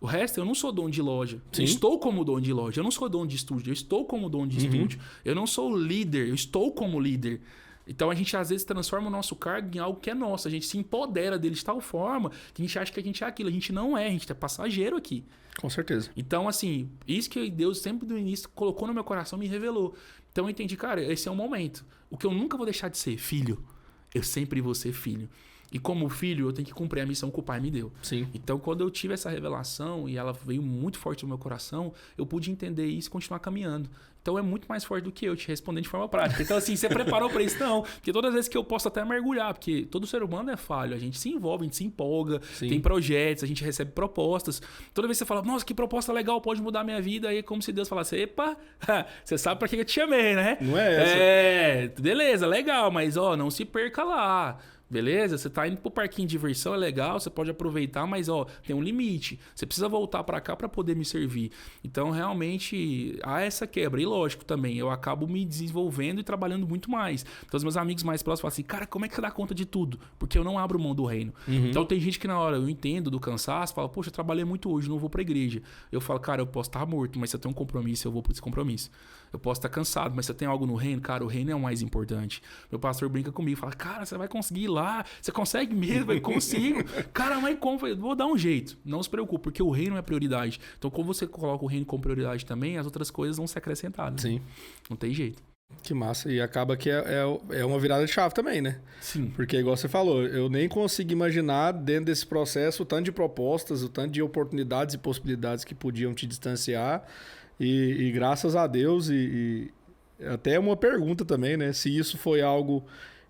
O resto, eu não sou dono de loja. Sim. Eu estou como dono de loja. Eu não sou dono de estúdio. Eu estou como dono de estúdio. Eu não sou líder. Eu estou como líder. Então, a gente às vezes transforma o nosso cargo em algo que é nosso. A gente se empodera dele de tal forma que a gente acha que a gente é aquilo. A gente não é. A gente é passageiro aqui. Com certeza. Então, assim, isso que Deus sempre do início colocou no meu coração me revelou. Então, eu entendi, cara, esse é o momento. O que eu nunca vou deixar de ser, filho. Eu sempre vou ser filho. E como filho, eu tenho que cumprir a missão que o pai me deu. Sim. Então, quando eu tive essa revelação e ela veio muito forte no meu coração, eu pude entender isso e continuar caminhando. Então, é muito mais forte do que eu te respondendo de forma prática. Então, assim, você preparou para isso? Não. Porque todas as vezes que eu posso até mergulhar, porque todo ser humano é falho. A gente se envolve, a gente se empolga, Sim. tem projetos, a gente recebe propostas. Toda vez que você fala, nossa, que proposta legal, pode mudar a minha vida. Aí é como se Deus falasse, epa, você sabe para que eu te chamei, né? Não é essa? Beleza, legal, mas não se perca lá. Beleza? Você tá indo pro parquinho de diversão, é legal, você pode aproveitar, mas tem um limite. Você precisa voltar para cá para poder me servir. Então, realmente, há essa quebra. E lógico também, eu acabo me desenvolvendo e trabalhando muito mais. Então, os meus amigos mais próximos falam assim, cara, como é que você dá conta de tudo? Porque eu não abro mão do reino. Então, tem gente que na hora eu entendo do cansaço, fala, poxa, eu trabalhei muito hoje, não vou pra igreja. Eu falo, cara, eu posso estar morto, mas se eu tenho um compromisso, eu vou por esse compromisso. Eu posso estar cansado, mas se eu tenho algo no reino, cara, o reino é o mais importante. Meu pastor brinca comigo, fala, cara, você vai conseguir ir lá, você consegue mesmo? Eu consigo. Cara, mas como? Vou dar um jeito. Não se preocupe, porque o reino é prioridade. Então, quando você coloca o reino como prioridade também, as outras coisas vão ser acrescentadas. Sim. Não tem jeito. Que massa. E acaba que é uma virada de chave também, né? Sim. Porque, igual você falou, eu nem consigo imaginar dentro desse processo o tanto de propostas, o tanto de oportunidades e possibilidades que podiam te distanciar. E graças a Deus, e até uma pergunta também, né? Se isso foi algo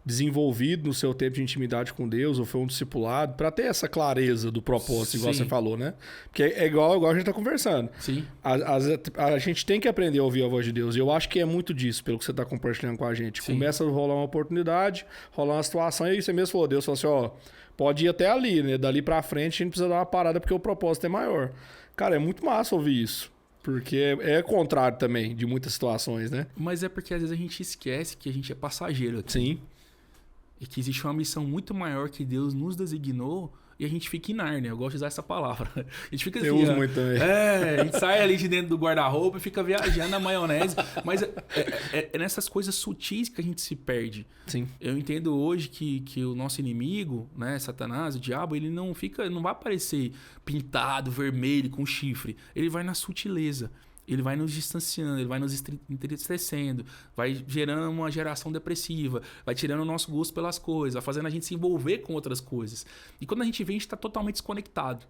desenvolvido no seu tempo de intimidade com Deus, ou foi um discipulado, para ter essa clareza do propósito, igual você falou, né? Porque é igual a gente tá conversando. Sim. A gente tem que aprender a ouvir a voz de Deus. E eu acho que é muito disso, pelo que você tá compartilhando com a gente. Sim. Começa a rolar uma oportunidade, rolar uma situação, e aí você mesmo falou, Deus falou assim, ó, pode ir até ali, né? Dali pra frente a gente precisa dar uma parada porque o propósito é maior. Cara, é muito massa ouvir isso. Porque é contrário também de muitas situações, né? Mas é porque às vezes a gente esquece que a gente é passageiro aqui. Sim. E que existe uma missão muito maior que Deus nos designou e a gente fica em Nárnia. Eu gosto de usar essa palavra. A gente fica assim, eu uso muito também. A gente sai ali de dentro do guarda-roupa e fica viajando na maionese. Mas é nessas coisas sutis que a gente se perde. Sim. Eu entendo hoje que o nosso inimigo, né, Satanás, o diabo, ele não vai aparecer pintado, vermelho, com chifre. Ele vai na sutileza. Ele vai nos distanciando, ele vai nos entristecendo, vai gerando uma geração depressiva, vai tirando o nosso gosto pelas coisas, vai fazendo a gente se envolver com outras coisas. E quando a gente vê, a gente está totalmente desconectado.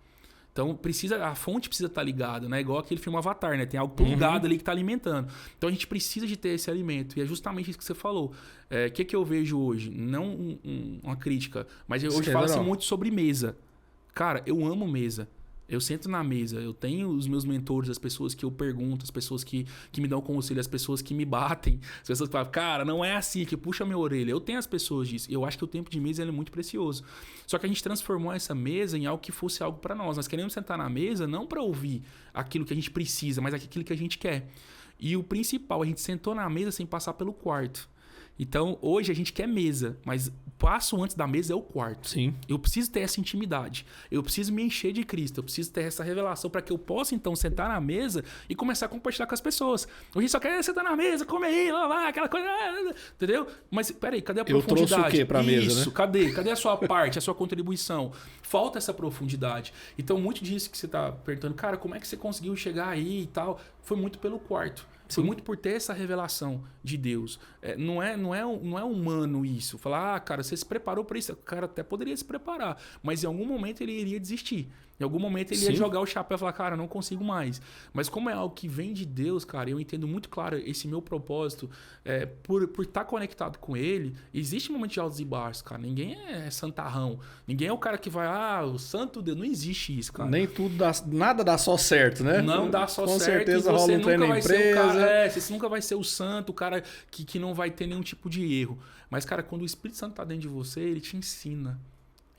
Então a fonte precisa estar ligada, né? Igual aquele filme Avatar, né? Tem algo plugado ali que está alimentando. Então a gente precisa de ter esse alimento. E é justamente isso que você falou. O que eu vejo hoje? Não uma crítica, mas eu hoje falo muito sobre mesa. Cara, eu amo mesa. Eu sento na mesa, eu tenho os meus mentores, as pessoas que eu pergunto, as pessoas que me dão conselho, as pessoas que me batem, as pessoas que falam, cara, não é assim, que puxa a minha orelha. Eu tenho as pessoas disso. Eu acho que o tempo de mesa é muito precioso. Só que a gente transformou essa mesa em algo que fosse algo para nós. Nós queremos sentar na mesa não para ouvir aquilo que a gente precisa, mas aquilo que a gente quer. E o principal, a gente sentou na mesa sem passar pelo quarto. Então, hoje a gente quer mesa, mas o passo antes da mesa é o quarto. Sim. Eu preciso ter essa intimidade. Eu preciso me encher de Cristo. Eu preciso ter essa revelação para que eu possa, então, sentar na mesa e começar a compartilhar com as pessoas. A gente só quer sentar na mesa, comer aí, lá, aquela coisa. Entendeu? Mas, peraí, cadê a profundidade? Eu trouxe o quê pra mesa, Isso, né? Cadê a sua parte, a sua contribuição? Falta essa profundidade. Então, muito disso que você tá perguntando, cara, como é que você conseguiu chegar aí e tal? Foi muito pelo quarto. Foi muito por ter essa revelação de Deus. Não é humano isso. Falar, cara, você se preparou para isso. O cara até poderia se preparar, mas em algum momento ele iria desistir. Em algum momento ele ia jogar o chapéu e falar, cara, não consigo mais. Mas como é algo que vem de Deus, cara, eu entendo muito claro esse meu propósito. Por estar conectado com ele, existe um momento de altos e baixos, cara. Ninguém é santarrão. Ninguém é o cara que vai, o santo Deus. Não existe isso, cara. Nem tudo nada dá só certo, né? Não dá só com certo. Com certeza rola um treino na empresa. Você nunca vai ser o santo, o cara que não vai ter nenhum tipo de erro. Mas, cara, quando o Espírito Santo tá dentro de você, ele te ensina,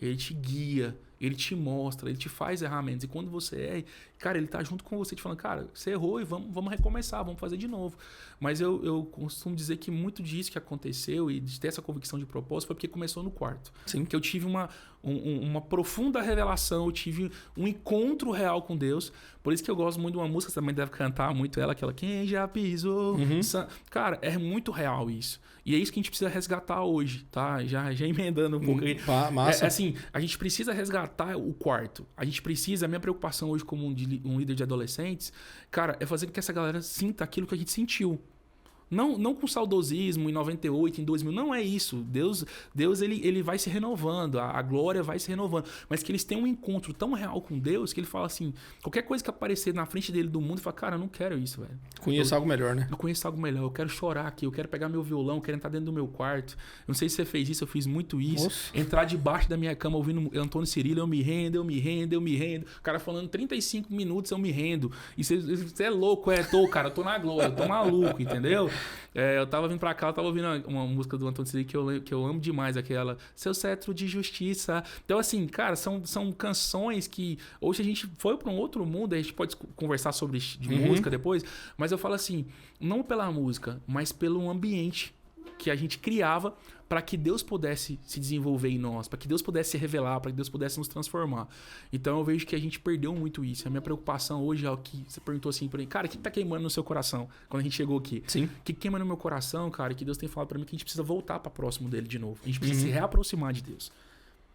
ele te guia, ele te mostra, ele te faz ferramentas. E quando você cara, ele tá junto com você te falando, cara, você errou e vamos recomeçar, vamos fazer de novo. Mas eu costumo dizer que muito disso que aconteceu e de ter essa convicção de propósito foi porque começou no quarto. Sim. Que eu tive uma profunda revelação, eu tive um encontro real com Deus. Por isso que eu gosto muito de uma música, você também deve cantar muito ela, aquela Quem Já Pisou. Cara, é muito real isso. E é isso que a gente precisa resgatar hoje, tá? Já emendando um pouco aí. Massa. Assim, a gente precisa resgatar o quarto. A gente precisa, a minha preocupação hoje como um líder de adolescentes, cara, é fazer com que essa galera sinta aquilo que a gente sentiu. Não com saudosismo em 98, em 2000, não é isso. Deus ele vai se renovando, a glória vai se renovando. Mas que eles tenham um encontro tão real com Deus que ele fala assim, qualquer coisa que aparecer na frente dele do mundo, ele fala, cara, eu não quero isso, velho. Conheço algo melhor, né? Eu conheço algo melhor, eu quero chorar aqui, eu quero pegar meu violão, eu quero entrar dentro do meu quarto. Eu não sei se você fez isso, eu fiz muito isso. Nossa. Entrar debaixo da minha cama ouvindo Antônio Cirilo, eu me rendo. O cara falando 35 minutos, eu me rendo. E você é louco, cara, eu tô na glória, eu tô maluco, entendeu? Eu tava vindo pra cá, eu tava ouvindo uma música do Antônio Cirilo que eu amo demais, aquela Seu Cetro de Justiça. Então, assim, cara, são canções que hoje a gente foi pra um outro mundo, a gente pode conversar sobre música depois, mas eu falo assim, não pela música, mas pelo ambiente que a gente criava para que Deus pudesse se desenvolver em nós, para que Deus pudesse se revelar, para que Deus pudesse nos transformar. Então eu vejo que a gente perdeu muito isso. A minha preocupação hoje é o que você perguntou assim para mim, cara, o que tá queimando no seu coração quando a gente chegou aqui? Sim. O que queima no meu coração, cara, que Deus tem falado para mim que a gente precisa voltar para próximo dele de novo. A gente precisa se reaproximar de Deus.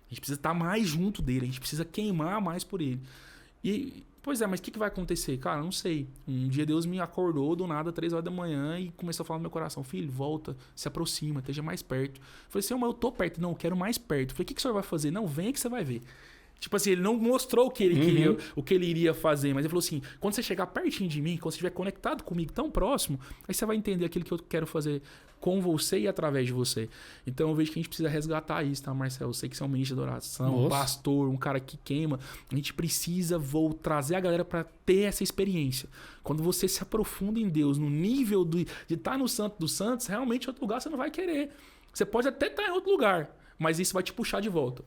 A gente precisa estar mais junto dele, a gente precisa queimar mais por ele. E pois é, mas o que vai acontecer? Cara, não sei. Um dia Deus me acordou do nada, 3 horas da manhã, e começou a falar no meu coração, filho, volta, se aproxima, esteja mais perto. Eu falei, Senhor, mas eu tô perto. Não, eu quero mais perto. Eu falei, o que o senhor vai fazer? Não, venha que você vai ver. Tipo assim, ele não mostrou o que ele queria, o que ele iria fazer, mas ele falou assim: quando você chegar pertinho de mim, quando você estiver conectado comigo tão próximo, aí você vai entender aquilo que eu quero fazer com você e através de você. Então eu vejo que a gente precisa resgatar isso, tá, Marcelo? Eu sei que você é um ministro de oração, um pastor, um cara que queima. A gente precisa trazer a galera para ter essa experiência. Quando você se aprofunda em Deus, no nível de estar no Santo dos Santos, realmente em outro lugar você não vai querer. Você pode até estar em outro lugar, mas isso vai te puxar de volta.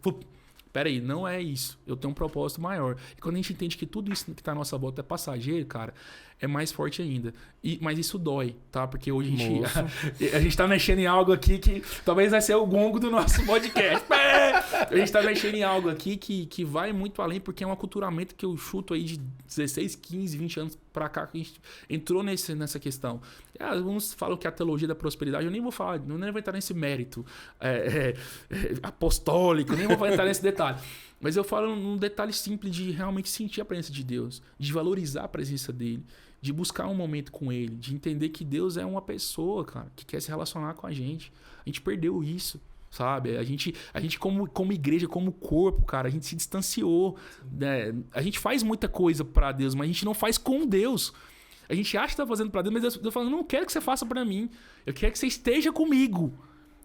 Peraí, não é isso. Eu tenho um propósito maior. E quando a gente entende que tudo isso que tá à nossa volta é passageiro, cara, é mais forte ainda. Mas isso dói, tá? Porque hoje a gente tá mexendo em algo aqui que talvez vai ser o gongo do nosso podcast. A gente tá mexendo em algo aqui que vai muito além, porque é um aculturamento que eu chuto aí de 16, 15, 20 anos pra cá que a gente entrou nessa questão. Alguns falam que é a teologia da prosperidade, eu nem vou falar, nem vou entrar nesse mérito apostólico, nem vou entrar nesse detalhe. Mas eu falo num detalhe simples de realmente sentir a presença de Deus, de valorizar a presença dele, de buscar um momento com ele, de entender que Deus é uma pessoa, cara, que quer se relacionar com a gente. A gente perdeu isso, sabe? A gente como igreja, como corpo, cara, a gente se distanciou. Né? A gente faz muita coisa pra Deus, mas a gente não faz com Deus. A gente acha que tá fazendo pra Deus, mas Deus fala, não quero que você faça pra mim. Eu quero que você esteja comigo.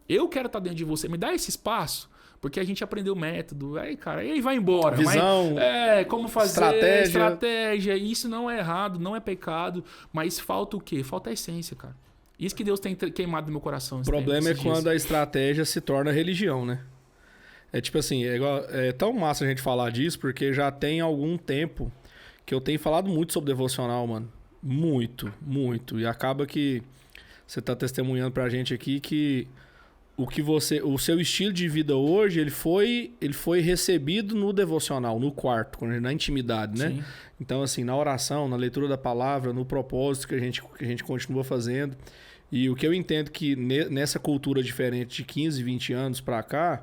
Eu quero estar dentro de você. Me dá esse espaço. Porque a gente aprendeu o método. Aí, cara, aí vai embora. Visão. Como fazer, estratégia. Isso não é errado, não é pecado. Mas falta o quê? Falta a essência, cara. Isso que Deus tem queimado no meu coração. O problema é quando a estratégia se torna religião, né? É tipo assim, é tão massa a gente falar disso, porque já tem algum tempo que eu tenho falado muito sobre devocional, mano. Muito, muito. E acaba que você tá testemunhando pra gente aqui que o seu estilo de vida hoje, ele foi recebido no devocional, no quarto, na intimidade, né? Sim. Então, assim, na oração, na leitura da palavra, no propósito que a gente continua fazendo. E o que eu entendo que nessa cultura diferente de 15, 20 anos pra cá,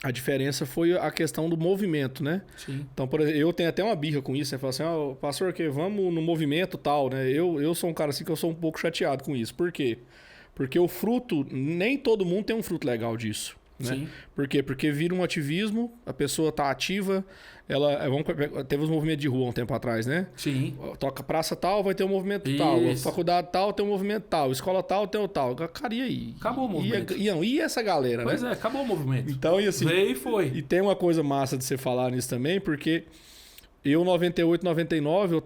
a diferença foi a questão do movimento, né? Sim. Então, por exemplo, eu tenho até uma birra com isso, né? Falo assim, pastor, vamos no movimento tal, né? Eu sou um cara assim que eu sou um pouco chateado com isso. Por quê? Porque o fruto, nem todo mundo tem um fruto legal disso. Né? Sim. Por quê? Porque vira um ativismo, a pessoa tá ativa, teve os movimentos de rua um tempo atrás, né? Sim. Toca praça tal, vai ter um movimento tal. Faculdade tal, tem um movimento tal. Escola tal, tem o tal. Cara, e aí? Acabou o movimento. E essa galera, pois né? Pois acabou o movimento. Então, e assim... Veio e foi. E tem uma coisa massa de você falar nisso também, porque... Eu, 98, 99, eu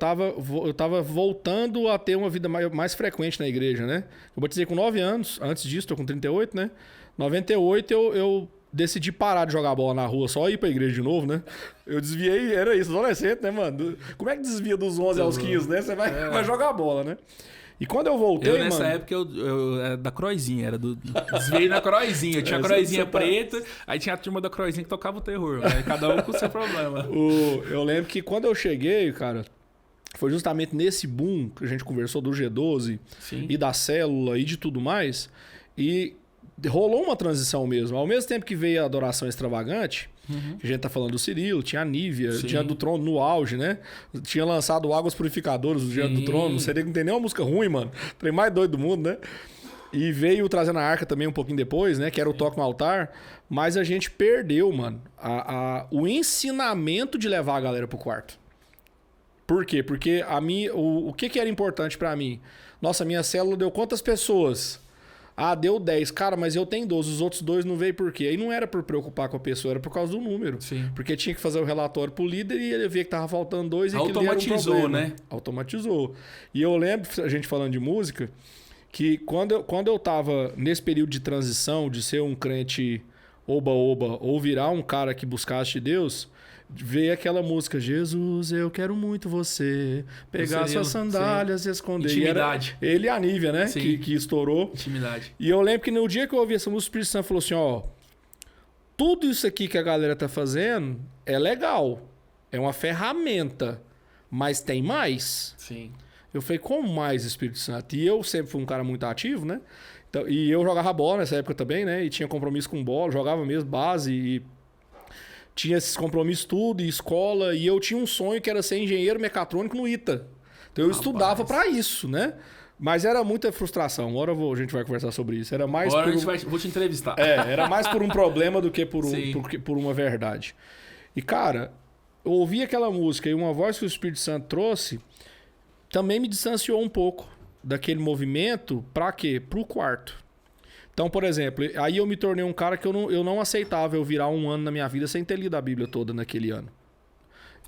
tava voltando a ter uma vida mais frequente na igreja, né? Eu batizei com 9 anos. Antes disso, tô com 38, né? 98, eu decidi parar de jogar bola na rua, só ir pra igreja de novo, né? Eu desviei, era isso, adolescente, né, mano? Como é que desvia dos 11 aos 15, né? Você vai jogar bola, né? E quando eu voltei, nessa mano... época, eu era da Croizinha, desviei na Croizinha. Eu tinha a Croizinha preta, aí tinha a turma da Croizinha que tocava o terror. Né? Cada um com o seu problema. Eu lembro que quando eu cheguei, cara, foi justamente nesse boom que a gente conversou do G12 Sim. E da célula e de tudo mais. E rolou uma transição mesmo. Ao mesmo tempo que veio a adoração extravagante... A gente tá falando do Cirilo, tinha a Nívia, Sim. tinha a do Trono no auge, né? Tinha lançado Águas Purificadoras do Diante do Trono. Não tem nenhuma música ruim, mano. O trem mais doido do mundo, né? E veio trazendo a Arca também um pouquinho depois, né? Que era o toque no altar. Mas a gente perdeu, mano, o ensinamento de levar a galera pro quarto. Por quê? Porque o que era importante pra mim? Nossa, minha célula deu quantas pessoas? Deu 10. Cara, mas eu tenho 12. Os outros 2 não veio por quê? Aí não era por preocupar com a pessoa, era por causa do número. Sim. Porque tinha que fazer o relatório pro líder e ele via que tava faltando 2 e automatizou, aquilo era um problema. Né? Automatizou. E eu lembro, a gente falando de música, que quando eu tava nesse período de transição, de ser um crente oba-oba, ou virar um cara que buscasse Deus... Veio aquela música, Jesus, eu quero muito você, pegar suas sandálias e esconder. Intimidade. E ele e a Nívia, né? Que estourou. Intimidade. E eu lembro que no dia que eu ouvi essa música, o Espírito Santo falou assim, tudo isso aqui que a galera tá fazendo é legal, é uma ferramenta, mas tem mais. Sim. Eu falei, como mais, Espírito Santo? E eu sempre fui um cara muito ativo, né? Então, e eu jogava bola nessa época também, né? E tinha compromisso com bola, jogava mesmo base e... Tinha esses compromissos tudo, e escola, e eu tinha um sonho que era ser engenheiro mecatrônico no ITA. Então eu estudava para isso, né? Mas era muita frustração. Uma hora a gente vai conversar sobre isso. Era mais vou te entrevistar. Era mais por um problema do que por uma verdade. E, cara, eu ouvi aquela música e uma voz que o Espírito Santo trouxe também me distanciou um pouco daquele movimento. Pra quê? Pro quarto. Então, por exemplo, aí eu me tornei um cara que eu não aceitava eu virar um ano na minha vida sem ter lido a Bíblia toda naquele ano.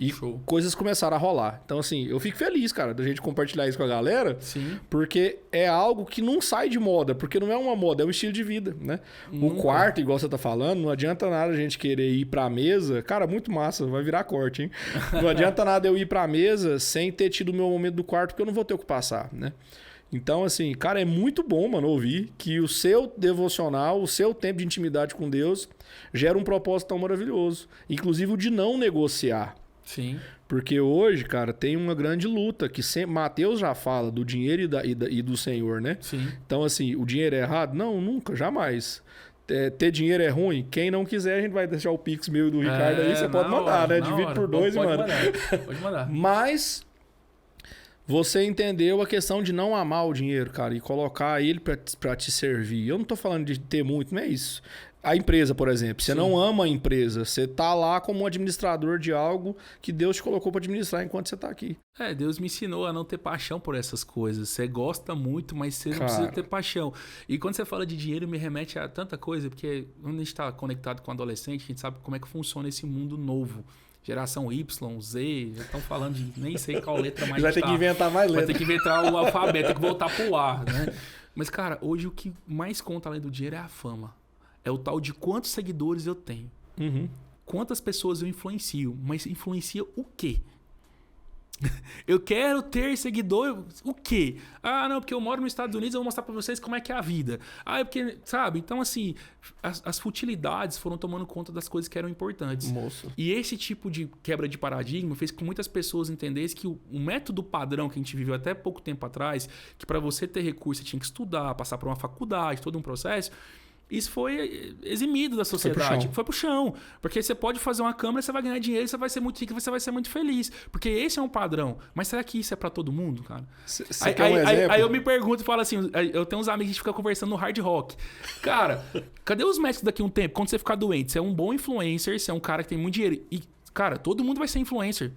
E coisas começaram a rolar. Então, assim, eu fico feliz, cara, da gente compartilhar isso com a galera. Sim. Porque é algo que não sai de moda. Porque não é uma moda, é um estilo de vida, né? O quarto, igual você tá falando, não adianta nada a gente querer ir pra mesa. Cara, muito massa, vai virar corte, hein? Não adianta nada eu ir pra mesa sem ter tido o meu momento do quarto, porque eu não vou ter o que passar, né? Então, assim, cara, é muito bom, mano, ouvir que o seu devocional, o seu tempo de intimidade com Deus gera um propósito tão maravilhoso. Inclusive o de não negociar. Sim. Porque hoje, cara, tem uma grande luta que sempre, Mateus já fala do dinheiro e do Senhor, né? Sim. Então, assim, o dinheiro é errado? Não, nunca, jamais. Ter dinheiro é ruim? Quem não quiser, a gente vai deixar o Pix meu e do Ricardo aí, você pode mandar, né? Divide por 2 e manda. Pode mandar. Mas você entendeu a questão de não amar o dinheiro, cara, e colocar ele pra te servir. Eu não tô falando de ter muito, não é isso. A empresa, por exemplo, você não ama a empresa, você tá lá como um administrador de algo que Deus te colocou para administrar enquanto você tá aqui. Deus me ensinou a não ter paixão por essas coisas. Você gosta muito, mas você não precisa ter paixão. E quando você fala de dinheiro, me remete a tanta coisa, porque quando a gente está conectado com adolescente, a gente sabe como é que funciona esse mundo novo. Geração Y, Z, já estão falando de nem sei qual letra mais. Vai ter que inventar mais letra. Vai ter que inventar o alfabeto, tem que voltar pro A, né? Mas, cara, hoje o que mais conta além do dinheiro é a fama. É o tal de quantos seguidores eu tenho. Uhum. Quantas pessoas eu influencio. Mas influencia o quê? Eu quero ter seguidor. O quê? Ah, não, porque eu moro nos Estados Unidos, eu vou mostrar pra vocês como é que é a vida. Ah, é porque, sabe? Então, assim, as futilidades foram tomando conta das coisas que eram importantes. Moço. E esse tipo de quebra de paradigma fez com que muitas pessoas entendessem que o método padrão que a gente viveu até pouco tempo atrás, que para você ter recurso você tinha que estudar, passar por uma faculdade, todo um processo. Isso foi eximido da sociedade. Foi pro chão. Porque você pode fazer uma câmera, você vai ganhar dinheiro, você vai ser muito rico, você vai ser muito feliz. Porque esse é um padrão. Mas será que isso é pra todo mundo, cara? Aí eu me pergunto e falo assim, eu tenho uns amigos que a gente fica conversando no hard rock. Cara, cadê os médicos daqui a um tempo? Quando você ficar doente, você é um bom influencer, você é um cara que tem muito dinheiro. E, cara, todo mundo vai ser influencer.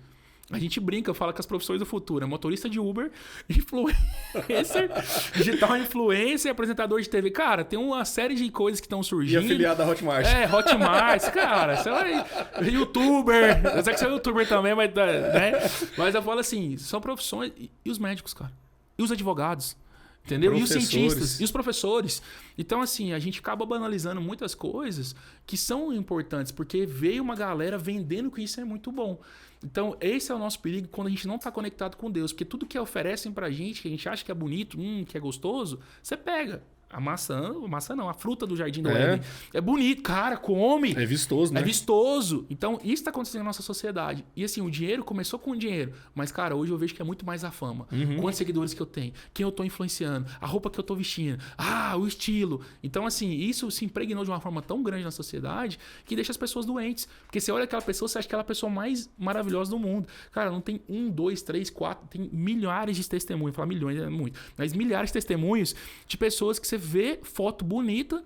A gente brinca, fala que as profissões do futuro é motorista de Uber, influencer, digital influencer, apresentador de TV. Cara, tem uma série de coisas que estão surgindo. E afiliado da Hotmart. Hotmart, cara. Você vai... YouTuber. Eu sei que você é youtuber também, mas, né? Mas eu falo assim, são profissões... E os médicos, cara? E os advogados? Entendeu? E os cientistas, e os professores. Então, assim, a gente acaba banalizando muitas coisas que são importantes, porque veio uma galera vendendo que isso é muito bom. Então, esse é o nosso perigo quando a gente não está conectado com Deus. Porque tudo que oferecem pra gente, que a gente acha que é bonito, que é gostoso, você pega. A maçã não, a fruta do Jardim do Éden. É bonito, cara, come. É vistoso, né? É vistoso. Então, isso está acontecendo na nossa sociedade. E assim, o dinheiro começou com o dinheiro. Mas, cara, hoje eu vejo que é muito mais a fama. Quantos seguidores que eu tenho? Quem eu tô influenciando? A roupa que eu tô vestindo? Ah, o estilo. Então, assim, isso se impregnou de uma forma tão grande na sociedade que deixa as pessoas doentes. Porque você olha aquela pessoa, você acha que ela é a pessoa mais maravilhosa do mundo. Cara, não tem 1, 2, 3, 4, tem milhares de testemunhos. Falar milhões é muito. Mas milhares de testemunhos de pessoas que você vê foto bonita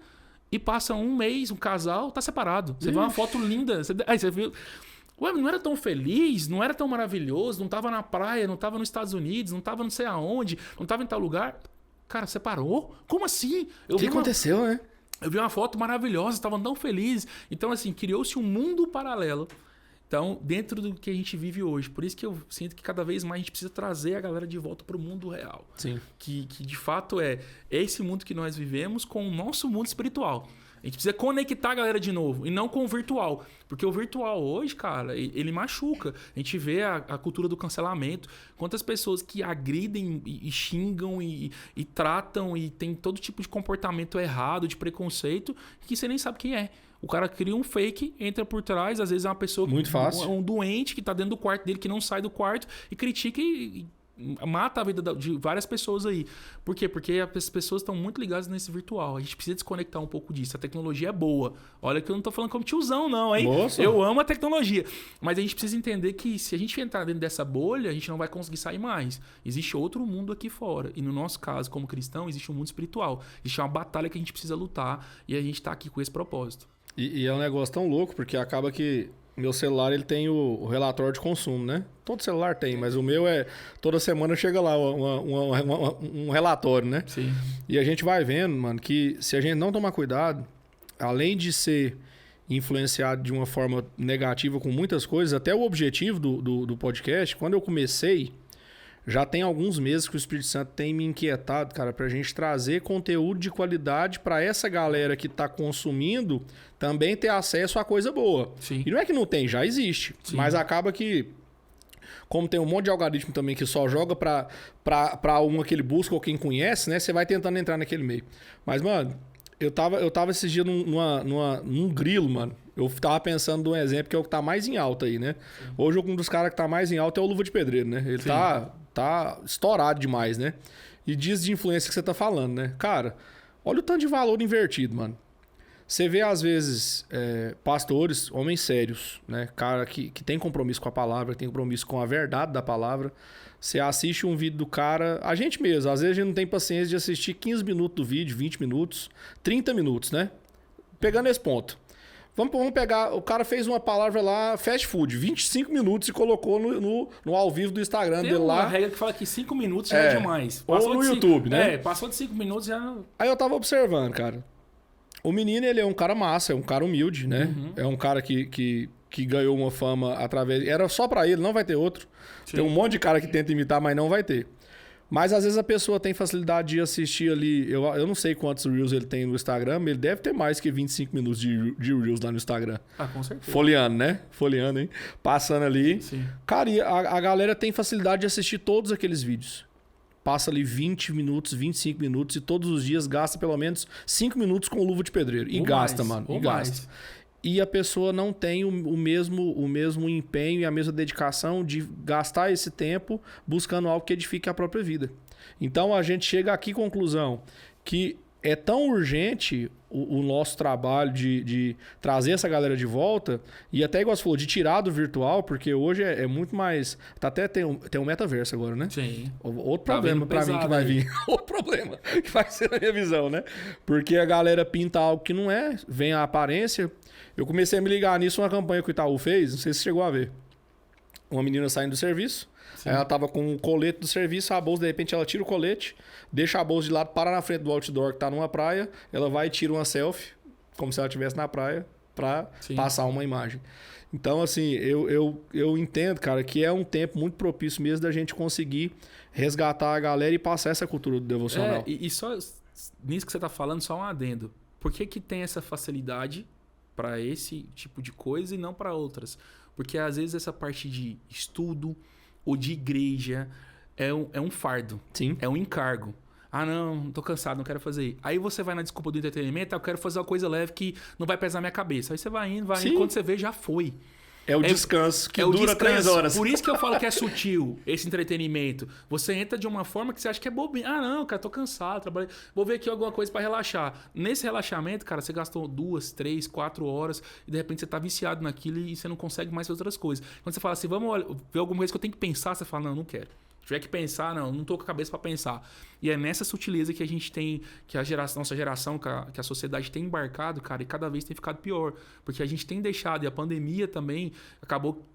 e passa um mês, um casal tá separado. Você vê uma foto linda, aí você viu... Ué, não era tão feliz, não era tão maravilhoso, não tava na praia, não tava nos Estados Unidos, não tava não sei aonde, não tava em tal lugar. Cara, separou? Como assim? O que aconteceu, né? Eu vi uma foto maravilhosa, estavam tão felizes. Então, assim, criou-se um mundo paralelo. Então, dentro do que a gente vive hoje. Por isso que eu sinto que cada vez mais a gente precisa trazer a galera de volta para o mundo real. Sim. Que de fato é esse mundo que nós vivemos com o nosso mundo espiritual. A gente precisa conectar a galera de novo e não com o virtual. Porque o virtual hoje, cara, ele machuca. A gente vê a cultura do cancelamento. Quantas pessoas que agridem e xingam e tratam e tem todo tipo de comportamento errado, de preconceito, que você nem sabe quem é. O cara cria um fake, entra por trás, às vezes é uma pessoa... Muito fácil. Um doente que tá dentro do quarto dele, que não sai do quarto, e critica e mata a vida de várias pessoas aí. Por quê? Porque as pessoas estão muito ligadas nesse virtual. A gente precisa desconectar um pouco disso. A tecnologia é boa. Olha que eu não tô falando como tiozão, não, hein? Nossa. Eu amo a tecnologia. Mas a gente precisa entender que se a gente entrar dentro dessa bolha, a gente não vai conseguir sair mais. Existe outro mundo aqui fora. E no nosso caso, como cristão, existe um mundo espiritual. Existe uma batalha que a gente precisa lutar. E a gente tá aqui com esse propósito. E é um negócio tão louco, porque acaba que meu celular ele tem o relatório de consumo, né? Todo celular tem, mas o meu é... Toda semana chega lá um relatório, né? Sim. E a gente vai vendo, mano, que se a gente não tomar cuidado, além de ser influenciado de uma forma negativa com muitas coisas, até o objetivo do podcast, quando eu comecei, já tem alguns meses que o Espírito Santo tem me inquietado, cara, pra gente trazer conteúdo de qualidade pra essa galera que tá consumindo também ter acesso a coisa boa. Sim. E não é que não tem, já existe. Sim. Mas acaba que, como tem um monte de algoritmo também que só joga pra uma que ele busca ou quem conhece, né? Você vai tentando entrar naquele meio. Mas, mano, eu tava esses dias num grilo, mano. Eu tava pensando num exemplo que é o que tá mais em alta aí, né? Sim. Hoje um dos caras que tá mais em alta é o Luva de Pedreiro, né? Ele tá estourado demais, né? E diz de influência que você tá falando, né? Cara, olha o tanto de valor invertido, mano. Você vê, às vezes, pastores, homens sérios, né? Cara que tem compromisso com a palavra, que tem compromisso com a verdade da palavra. Você assiste um vídeo do cara... A gente mesmo, às vezes a gente não tem paciência de assistir 15 minutos do vídeo, 20 minutos, 30 minutos, né? Pegando esse ponto. Vamos pegar... O cara fez uma palavra lá, fast food, 25 minutos e colocou no ao vivo do Instagram dele lá. Tem uma regra que fala que 5 minutos já é demais. Ou no YouTube, né? Passou de 5 minutos já... Aí eu tava observando, cara. O menino, ele é um cara massa, é um cara humilde, né? Uhum. É um cara que ganhou uma fama através... Era só pra ele, não vai ter outro. Sim. Tem um monte de cara que tenta imitar, mas não vai ter. Mas às vezes a pessoa tem facilidade de assistir ali... Eu não sei quantos Reels ele tem no Instagram, mas ele deve ter mais que 25 minutos de Reels lá no Instagram. Ah, com certeza. Folheando, né? Folheando, hein? Passando ali. Sim. Cara, e a galera tem facilidade de assistir todos aqueles vídeos. Passa ali 20 minutos, 25 minutos e todos os dias gasta pelo menos 5 minutos com Luva de Pedreiro. E gasta, mano. E gasta. E a pessoa não tem o mesmo empenho e a mesma dedicação de gastar esse tempo buscando algo que edifique a própria vida. Então a gente chega aqui à conclusão que é tão urgente o nosso trabalho de trazer essa galera de volta e até igual você falou, de tirar do virtual, porque hoje é muito mais... tem um metaverso agora, né? Sim. Outro problema pra mim que vai vir. Outro problema que vai ser na minha visão, né? Porque a galera pinta algo que não é, vem a aparência. Eu comecei a me ligar nisso, uma campanha que o Itaú fez, não sei se você chegou a ver. Uma menina saindo do serviço, aí ela tava com o colete do serviço, a bolsa, de repente ela tira o colete, deixa a bolsa de lado, para na frente do outdoor que tá numa praia, ela vai e tira uma selfie, como se ela estivesse na praia, pra passar uma imagem. Então, assim, eu entendo, cara, que é um tempo muito propício mesmo da gente conseguir resgatar a galera e passar essa cultura do devocional. E só nisso que você tá falando, só um adendo. Por que tem essa facilidade para esse tipo de coisa e não para outras? Porque às vezes essa parte de estudo ou de igreja é um fardo. Sim. É um encargo. Ah, não, tô cansado, não quero fazer. Aí você vai na desculpa do entretenimento, eu quero fazer uma coisa leve que não vai pesar minha cabeça. Aí você vai indo, quando você vê, já foi. É o descanso que dura 3 horas. Por isso que eu falo que é sutil esse entretenimento. Você entra de uma forma que você acha que é bobinho. Ah, não, cara, tô cansado, trabalhei. Vou ver aqui alguma coisa pra relaxar. Nesse relaxamento, cara, você gastou 2, 3, 4 horas e de repente você tá viciado naquilo e você não consegue mais fazer outras coisas. Quando você fala assim, vamos ver alguma coisa que eu tenho que pensar, você fala, não quero. Se tiver que pensar, não tô com a cabeça pra pensar. E é nessa sutileza que a gente tem, que nossa geração, que a sociedade tem embarcado, cara, e cada vez tem ficado pior. Porque a gente tem deixado, e a pandemia também acabou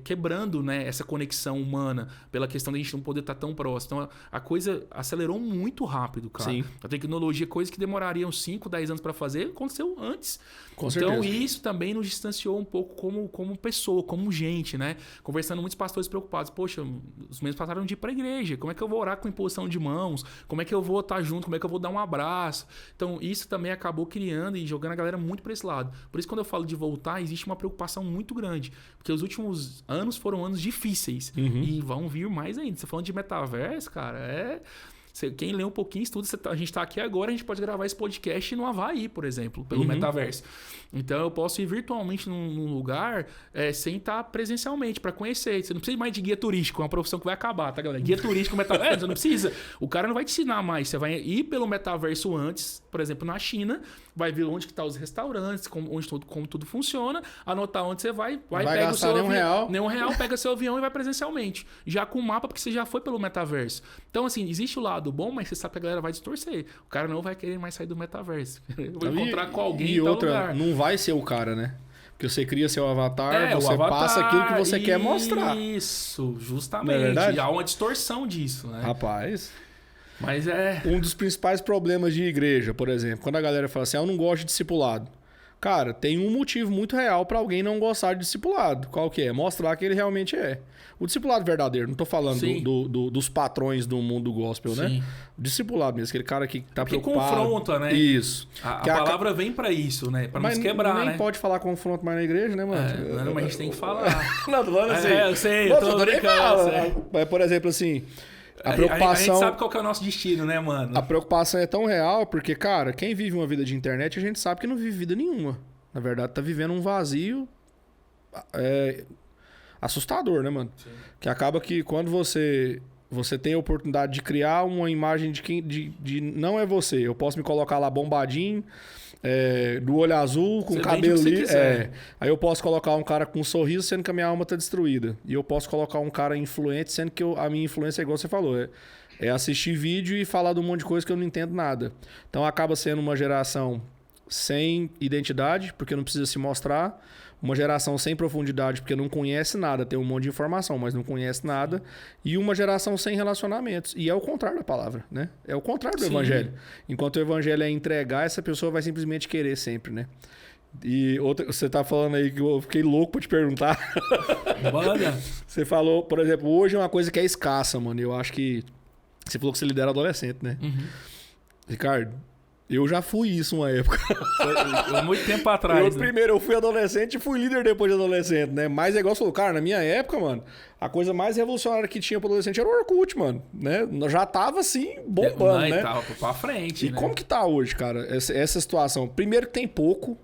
quebrando, né, essa conexão humana, pela questão de a gente não poder estar tão próximo. Então a coisa acelerou muito rápido, cara. Sim. A tecnologia, coisas que demorariam 5, 10 anos para fazer, aconteceu antes. Com então certeza. Isso também nos distanciou um pouco como pessoa, como gente, né? Conversando com muitos pastores preocupados. Poxa, os mesmos passaram de ir pra igreja. Como é que eu vou orar com imposição de mãos? Como é que eu vou estar junto? Como é que eu vou dar um abraço? Então, isso também acabou criando e jogando a galera muito para esse lado. Por isso, quando eu falo de voltar, existe uma preocupação muito grande. Porque os últimos anos foram anos difíceis. Uhum. E vão vir mais ainda. Você falando de metaverso, cara, quem lê um pouquinho, estuda. A gente está aqui agora, a gente pode gravar esse podcast no Havaí, por exemplo, pelo metaverso. Então, eu posso ir virtualmente num lugar sem estar presencialmente, para conhecer. Você não precisa mais de guia turístico, é uma profissão que vai acabar, tá, galera? Guia turístico, metaverso, você não precisa. O cara não vai te ensinar mais. Você vai ir pelo metaverso antes, por exemplo, na China, vai ver onde que tá os restaurantes, como tudo funciona, anotar onde você vai pega o seu avião. Nenhum real, pega seu avião e vai presencialmente. Já com o mapa, porque você já foi pelo metaverso. Então, assim, existe o lado bom, mas você sabe que a galera vai distorcer. O cara não vai querer mais sair do metaverso. Eu vou encontrar com alguém em tal lugar. Não vai ser o cara, né? Porque você cria seu avatar, o você avatar, passa aquilo que você quer mostrar. Isso, justamente. Não é verdade? E há uma distorção disso, né? Rapaz... Mas é... Um dos principais problemas de igreja, por exemplo, quando a galera fala assim, eu não gosto de discipulado. Cara, tem um motivo muito real pra alguém não gostar de discipulado. Qual que é? Mostrar que ele realmente é. O discipulado verdadeiro, não tô falando dos patrões do mundo gospel, né? O discipulado mesmo, aquele cara que tá preocupado. Que confronta, né? Isso. A palavra vem pra isso, né? Pra nos quebrar, nem né? pode falar confronto mais na igreja, né, mano? Não, mas a gente tem que falar. Não, tô falando assim. Eu sei, eu tô brincando. Mas, por exemplo, assim... A preocupação... A gente sabe qual que é o nosso destino, né, mano? A preocupação é tão real porque, cara, quem vive uma vida de internet, a gente sabe que não vive vida nenhuma. Na verdade, tá vivendo um vazio assustador, né, mano? Sim. Que acaba que quando você tem a oportunidade de criar uma imagem de não é você. Eu posso me colocar lá bombadinho, do olho azul, com cabelo liso. Aí eu posso colocar um cara com um sorriso, sendo que a minha alma tá destruída. E eu posso colocar um cara influente, sendo que a minha influência é igual você falou. É assistir vídeo e falar de um monte de coisa que eu não entendo nada. Então acaba sendo uma geração sem identidade, porque não precisa se mostrar. Uma geração sem profundidade, porque não conhece nada. Tem um monte de informação, mas não conhece nada. E uma geração sem relacionamentos. E é o contrário da palavra, né? É o contrário do evangelho. Enquanto o evangelho é entregar, essa pessoa vai simplesmente querer sempre, né? E outra, você tá falando aí que eu fiquei louco pra te perguntar. Bora. Você falou, por exemplo, hoje é uma coisa que é escassa, mano. Eu acho que... Você falou que você lidera adolescente, né? Uhum. Ricardo... Eu já fui isso uma época. Muito tempo atrás. Primeiro, eu fui adolescente e fui líder depois de adolescente, né? Mas é igual você falou, cara, na minha época, mano, a coisa mais revolucionária que tinha pro adolescente era o Orkut, mano. Né? Já tava assim, bombando, né? Tava pra frente, e como que tá hoje, cara, essa situação? Primeiro que tem pouco.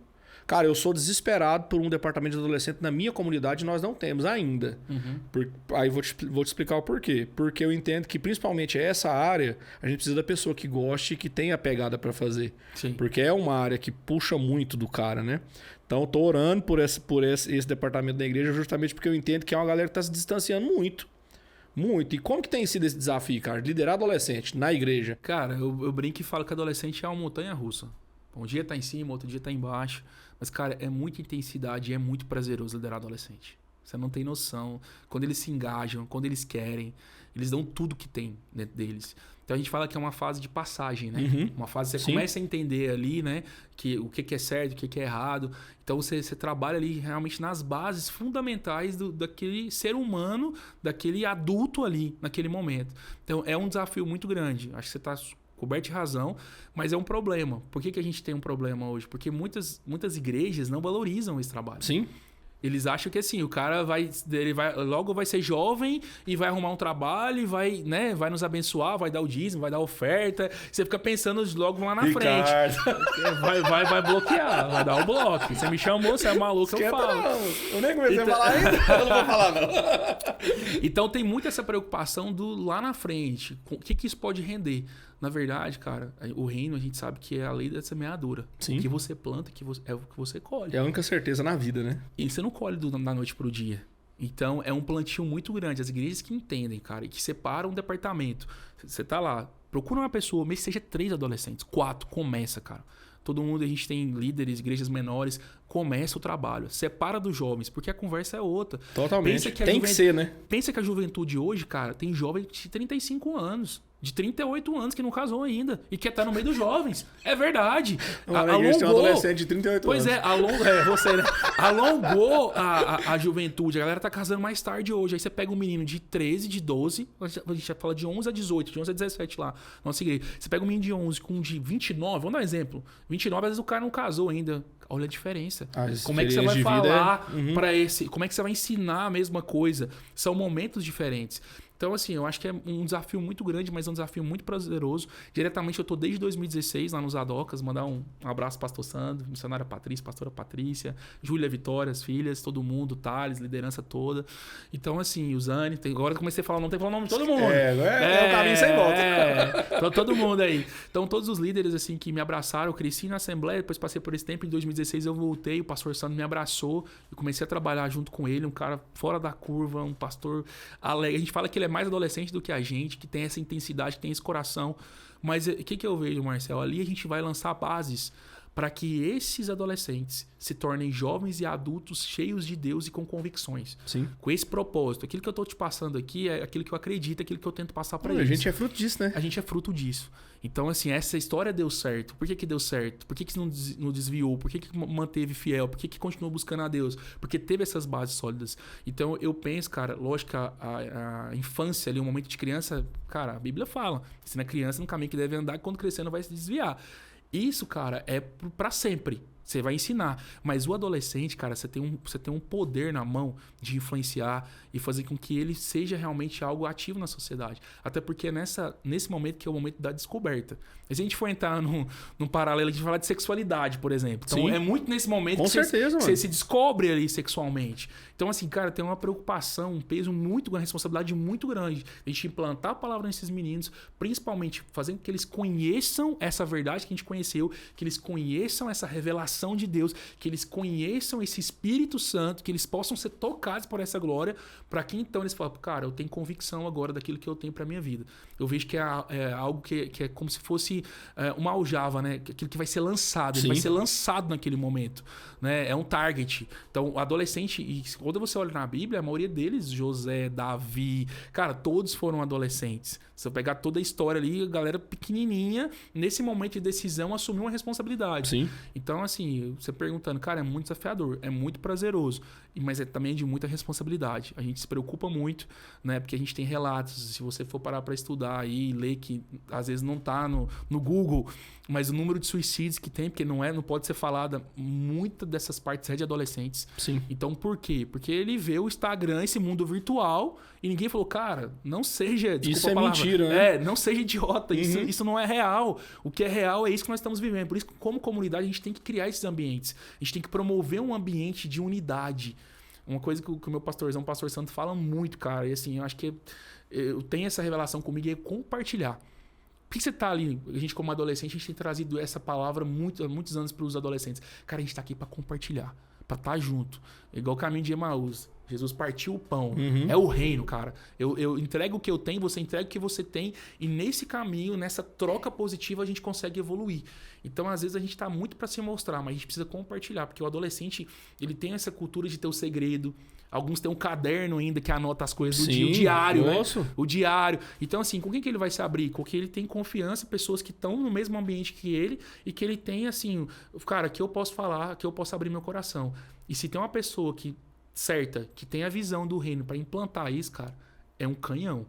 Cara, eu sou desesperado por um departamento de adolescente na minha comunidade e nós não temos ainda. Uhum. Aí vou te explicar o porquê. Porque eu entendo que, principalmente essa área, a gente precisa da pessoa que goste e que tenha a pegada para fazer. Sim. Porque é uma área que puxa muito do cara, né? Então, eu tô orando por esse departamento da igreja justamente porque eu entendo que é uma galera que tá se distanciando muito. Muito. E como que tem sido esse desafio, cara? Liderar adolescente na igreja? Cara, eu brinco e falo que adolescente é uma montanha-russa. Um dia tá em cima, outro dia tá embaixo. Mas, cara, é muita intensidade e é muito prazeroso liderar adolescente. Você não tem noção. Quando eles se engajam, quando eles querem, eles dão tudo que tem dentro deles. Então a gente fala que é uma fase de passagem, né? Uhum. Uma fase que você começa a entender ali, né? O que é certo, o que é errado. Então você trabalha ali realmente nas bases fundamentais daquele ser humano, daquele adulto ali, naquele momento. Então é um desafio muito grande. Acho que você está coberto de razão, mas é um problema. Por que a gente tem um problema hoje? Porque muitas igrejas não valorizam esse trabalho. Sim. Eles acham que assim, o cara logo vai ser jovem e vai arrumar um trabalho e vai nos abençoar, vai dar o dízimo, vai dar a oferta. Você fica pensando logo lá na frente. Vai bloquear, vai dar o bloco. Você me chamou, você é maluco, eu falo. Não. Eu nem comecei a falar ainda, eu não vou falar não. Então tem muito essa preocupação do lá na frente. O que isso pode render? Na verdade, cara, o reino a gente sabe que é a lei da semeadura. Sim. O que você planta é o que você colhe. É a única certeza na vida, né? E você não colhe da noite pro dia. Então, é um plantio muito grande. As igrejas que entendem, cara, e que separam um departamento. Você tá lá, procura uma pessoa, mesmo que seja 3 adolescentes, 4, começa, cara. Todo mundo, a gente tem líderes, igrejas menores, começa o trabalho. Separa dos jovens, porque a conversa é outra. Totalmente. Tem que ser, né? Pensa que a juventude hoje, cara, tem jovem de 35 anos. De 38 anos que não casou ainda e quer estar no meio dos jovens. É verdade. Alongou. Tem um adolescente de 38 pois anos. Você, né? Alongou a juventude. A galera tá casando mais tarde hoje. Aí você pega um menino de 13, de 12. A gente já fala de 11 a 18, de 11 a 17 lá. Nossa igreja. Você pega um menino de 11 com um de 29. Vamos dar um exemplo. 29, às vezes o cara não casou ainda. Olha a diferença. Como é que você vai falar para esse... Como é que você vai ensinar a mesma coisa? São momentos diferentes. Então, assim, eu acho que é um desafio muito grande, mas é um desafio muito prazeroso. Diretamente, eu tô desde 2016 lá nos Adocas. Mandar um abraço pro pastor Sandro, missionária Patrícia, pastora Patrícia, Júlia Vitória, as filhas, todo mundo, Thales, liderança toda. Então, assim, o Zane, agora eu comecei a falar, não tem que falar o nome de todo mundo. É o caminho sem volta. Todo mundo aí. Então, todos os líderes, assim, que me abraçaram, eu cresci na Assembleia, depois passei por esse tempo, em 2016 eu voltei, o pastor Sandro me abraçou, eu comecei a trabalhar junto com ele, um cara fora da curva, um pastor alegre. A gente fala que ele é mais adolescente do que a gente, que tem essa intensidade, que tem esse coração. Mas o que eu vejo, Marcel? Ali a gente vai lançar bases para que esses adolescentes se tornem jovens e adultos cheios de Deus e com convicções. Sim. Com esse propósito. Aquilo que eu tô te passando aqui é aquilo que eu acredito, aquilo que eu tento passar para eles. A gente é fruto disso, né? A gente é fruto disso. Então, assim, essa história deu certo. Por que deu certo? Por que não desviou? Por que manteve fiel? Por que continuou buscando a Deus? Porque teve essas bases sólidas. Então, eu penso, cara, lógico que a infância ali, o momento de criança, cara, a Bíblia fala. Ensina a criança no caminho que deve andar, que quando crescer não vai se desviar. Isso, cara, é pra sempre. Você vai ensinar. Mas o adolescente, cara, você tem um poder na mão de influenciar e fazer com que ele seja realmente algo ativo na sociedade. Até porque é nesse momento que é o momento da descoberta. E se a gente for entrar num paralelo de falar de sexualidade, por exemplo. Então, é muito nesse momento com que certeza, você se descobre ali sexualmente. Então, assim, cara, tem uma preocupação, um peso muito grande, uma responsabilidade muito grande. A gente implantar a palavra nesses meninos, principalmente fazendo que eles conheçam essa verdade que a gente conheceu, que eles conheçam essa revelação de Deus, que eles conheçam esse Espírito Santo, que eles possam ser tocados por essa glória, para que então eles falem, cara, eu tenho convicção agora daquilo que eu tenho para minha vida. Eu vejo que é algo que é como se fosse uma aljava, né? Aquilo que vai ser lançado, ele vai ser lançado naquele momento, né? É um target. Então, o adolescente, e quando você olha na Bíblia, a maioria deles, José, Davi, cara, todos foram adolescentes. Se eu pegar toda a história ali, a galera pequenininha, nesse momento de decisão, assumiu uma responsabilidade. Sim. Então, assim, você perguntando, cara, é muito desafiador, é muito prazeroso, mas é também de muita responsabilidade. A gente se preocupa muito, né? Porque a gente tem relatos, se você for parar para estudar aí e ler, que às vezes não tá no Google, mas o número de suicídios que tem, porque não pode ser falada, muitas dessas partes é de adolescentes. Sim. Então, por quê? Porque ele vê o Instagram, esse mundo virtual, e ninguém falou, cara, não seja... Isso é mentira, né? Não seja idiota, isso não é real. O que é real é isso que nós estamos vivendo. Por isso que, como comunidade, a gente tem que criar esses ambientes. A gente tem que promover um ambiente de unidade. Uma coisa que o meu pastorzão, o pastor Santo, fala muito, cara. E assim, eu acho que eu tenho essa revelação comigo e é compartilhar. Por que você tá ali? A gente, como adolescente, a gente tem trazido essa palavra há muitos anos para os adolescentes. Cara, a gente tá aqui para compartilhar, para estar junto. Igual o caminho de Emaús. Jesus partiu o pão. É o reino, cara. Eu entrego o que eu tenho, você entrega o que você tem. E nesse caminho, nessa troca positiva, a gente consegue evoluir. Então, às vezes, a gente tá muito para se mostrar, mas a gente precisa compartilhar. Porque o adolescente, ele tem essa cultura de ter o segredo. Alguns têm um caderno ainda que anota as coisas do dia. O diário, né? O diário. Então, assim, com quem que ele vai se abrir? Com quem ele tem confiança, pessoas que estão no mesmo ambiente que ele e que ele tem, assim... Cara, aqui eu posso falar, aqui eu posso abrir meu coração. E se tem uma pessoa que tem a visão do reino para implantar isso, cara, é um canhão,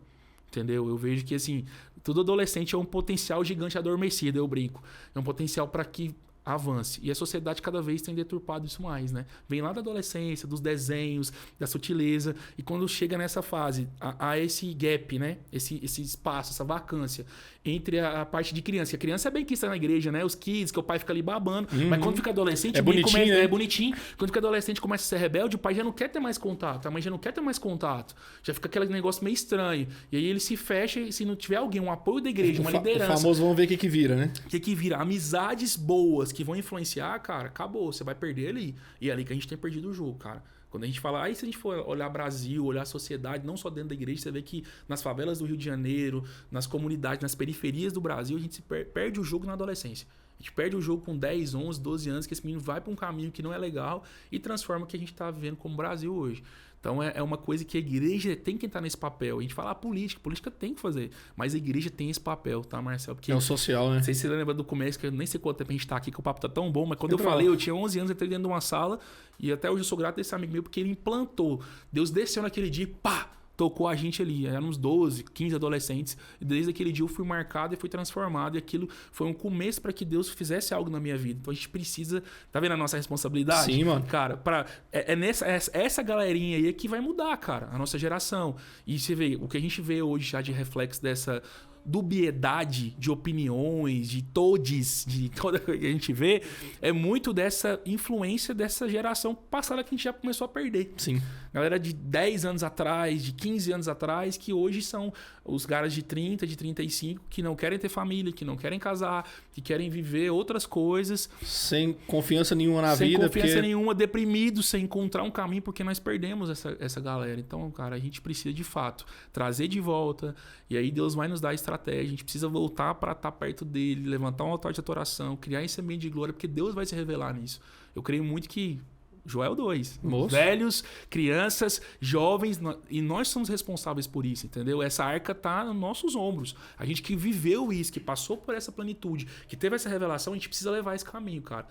entendeu? Eu vejo que, assim, todo adolescente é um potencial gigante adormecido, eu brinco. É um potencial para que avance. E a sociedade cada vez tem deturpado isso mais, né? Vem lá da adolescência, dos desenhos, da sutileza, e quando chega nessa fase, há esse gap, né? Esse espaço, essa vacância entre a parte de criança. Que a criança é bem quista na igreja, né? Os kids, que o pai fica ali babando. Mas quando fica adolescente, é bonitinho, né? É bonitinho. Quando fica adolescente, começa a ser rebelde, o pai já não quer ter mais contato, a mãe já não quer ter mais contato. Já fica aquele negócio meio estranho. E aí ele se fecha, e se não tiver alguém, um apoio da igreja, uma liderança... O famoso vamos ver o que vira, né? O que vira? Amizades boas que vão influenciar, cara, acabou. Você vai perder ali. E é ali que a gente tem perdido o jogo, cara. Quando a gente fala, aí se a gente for olhar Brasil, olhar a sociedade, não só dentro da igreja, você vê que nas favelas do Rio de Janeiro, nas comunidades, nas periferias do Brasil, a gente se perde o jogo na adolescência. A gente perde o jogo com 10, 11, 12 anos, que esse menino vai para um caminho que não é legal e transforma o que a gente está vivendo como Brasil hoje. Então é uma coisa que a igreja tem que entrar nesse papel. A gente fala política tem que fazer, mas a igreja tem esse papel, tá, Marcelo? Porque, é o social, né? Não sei se você lembra do começo, que eu nem sei quanto tempo a gente tá aqui, que o papo tá tão bom, mas quando eu falei, eu tinha 11 anos, entrei dentro de uma sala e até hoje eu sou grato a esse amigo meu, porque ele implantou. Deus desceu naquele dia e pá! Tocou a gente ali, éramos 12, 15 adolescentes, e desde aquele dia eu fui marcado e fui transformado, e aquilo foi um começo para que Deus fizesse algo na minha vida. Então a gente precisa, tá vendo a nossa responsabilidade? Sim, mano. Cara, essa galerinha aí que vai mudar, cara, a nossa geração. E você vê, o que a gente vê hoje já de reflexo dessa dubiedade de opiniões, de todes, de toda que a gente vê, é muito dessa influência dessa geração passada que a gente já começou a perder. Sim. Galera de 10 anos atrás, de 15 anos atrás, que hoje são os caras de 30, de 35, que não querem ter família, que não querem casar, que querem viver outras coisas. Sem confiança nenhuma na sem vida. Sem confiança nenhuma, deprimidos, sem encontrar um caminho, porque nós perdemos essa galera. Então, cara, a gente precisa de fato trazer de volta, e aí Deus vai nos dar estratégia. A gente precisa voltar para estar perto dele, levantar um altar de adoração, criar esse ambiente de glória, porque Deus vai se revelar nisso. Eu creio muito que Joel 2. Moço. Velhos, crianças, jovens, e nós somos responsáveis por isso, entendeu? Essa arca tá nos nossos ombros. A gente que viveu isso, que passou por essa plenitude, que teve essa revelação, a gente precisa levar esse caminho, cara.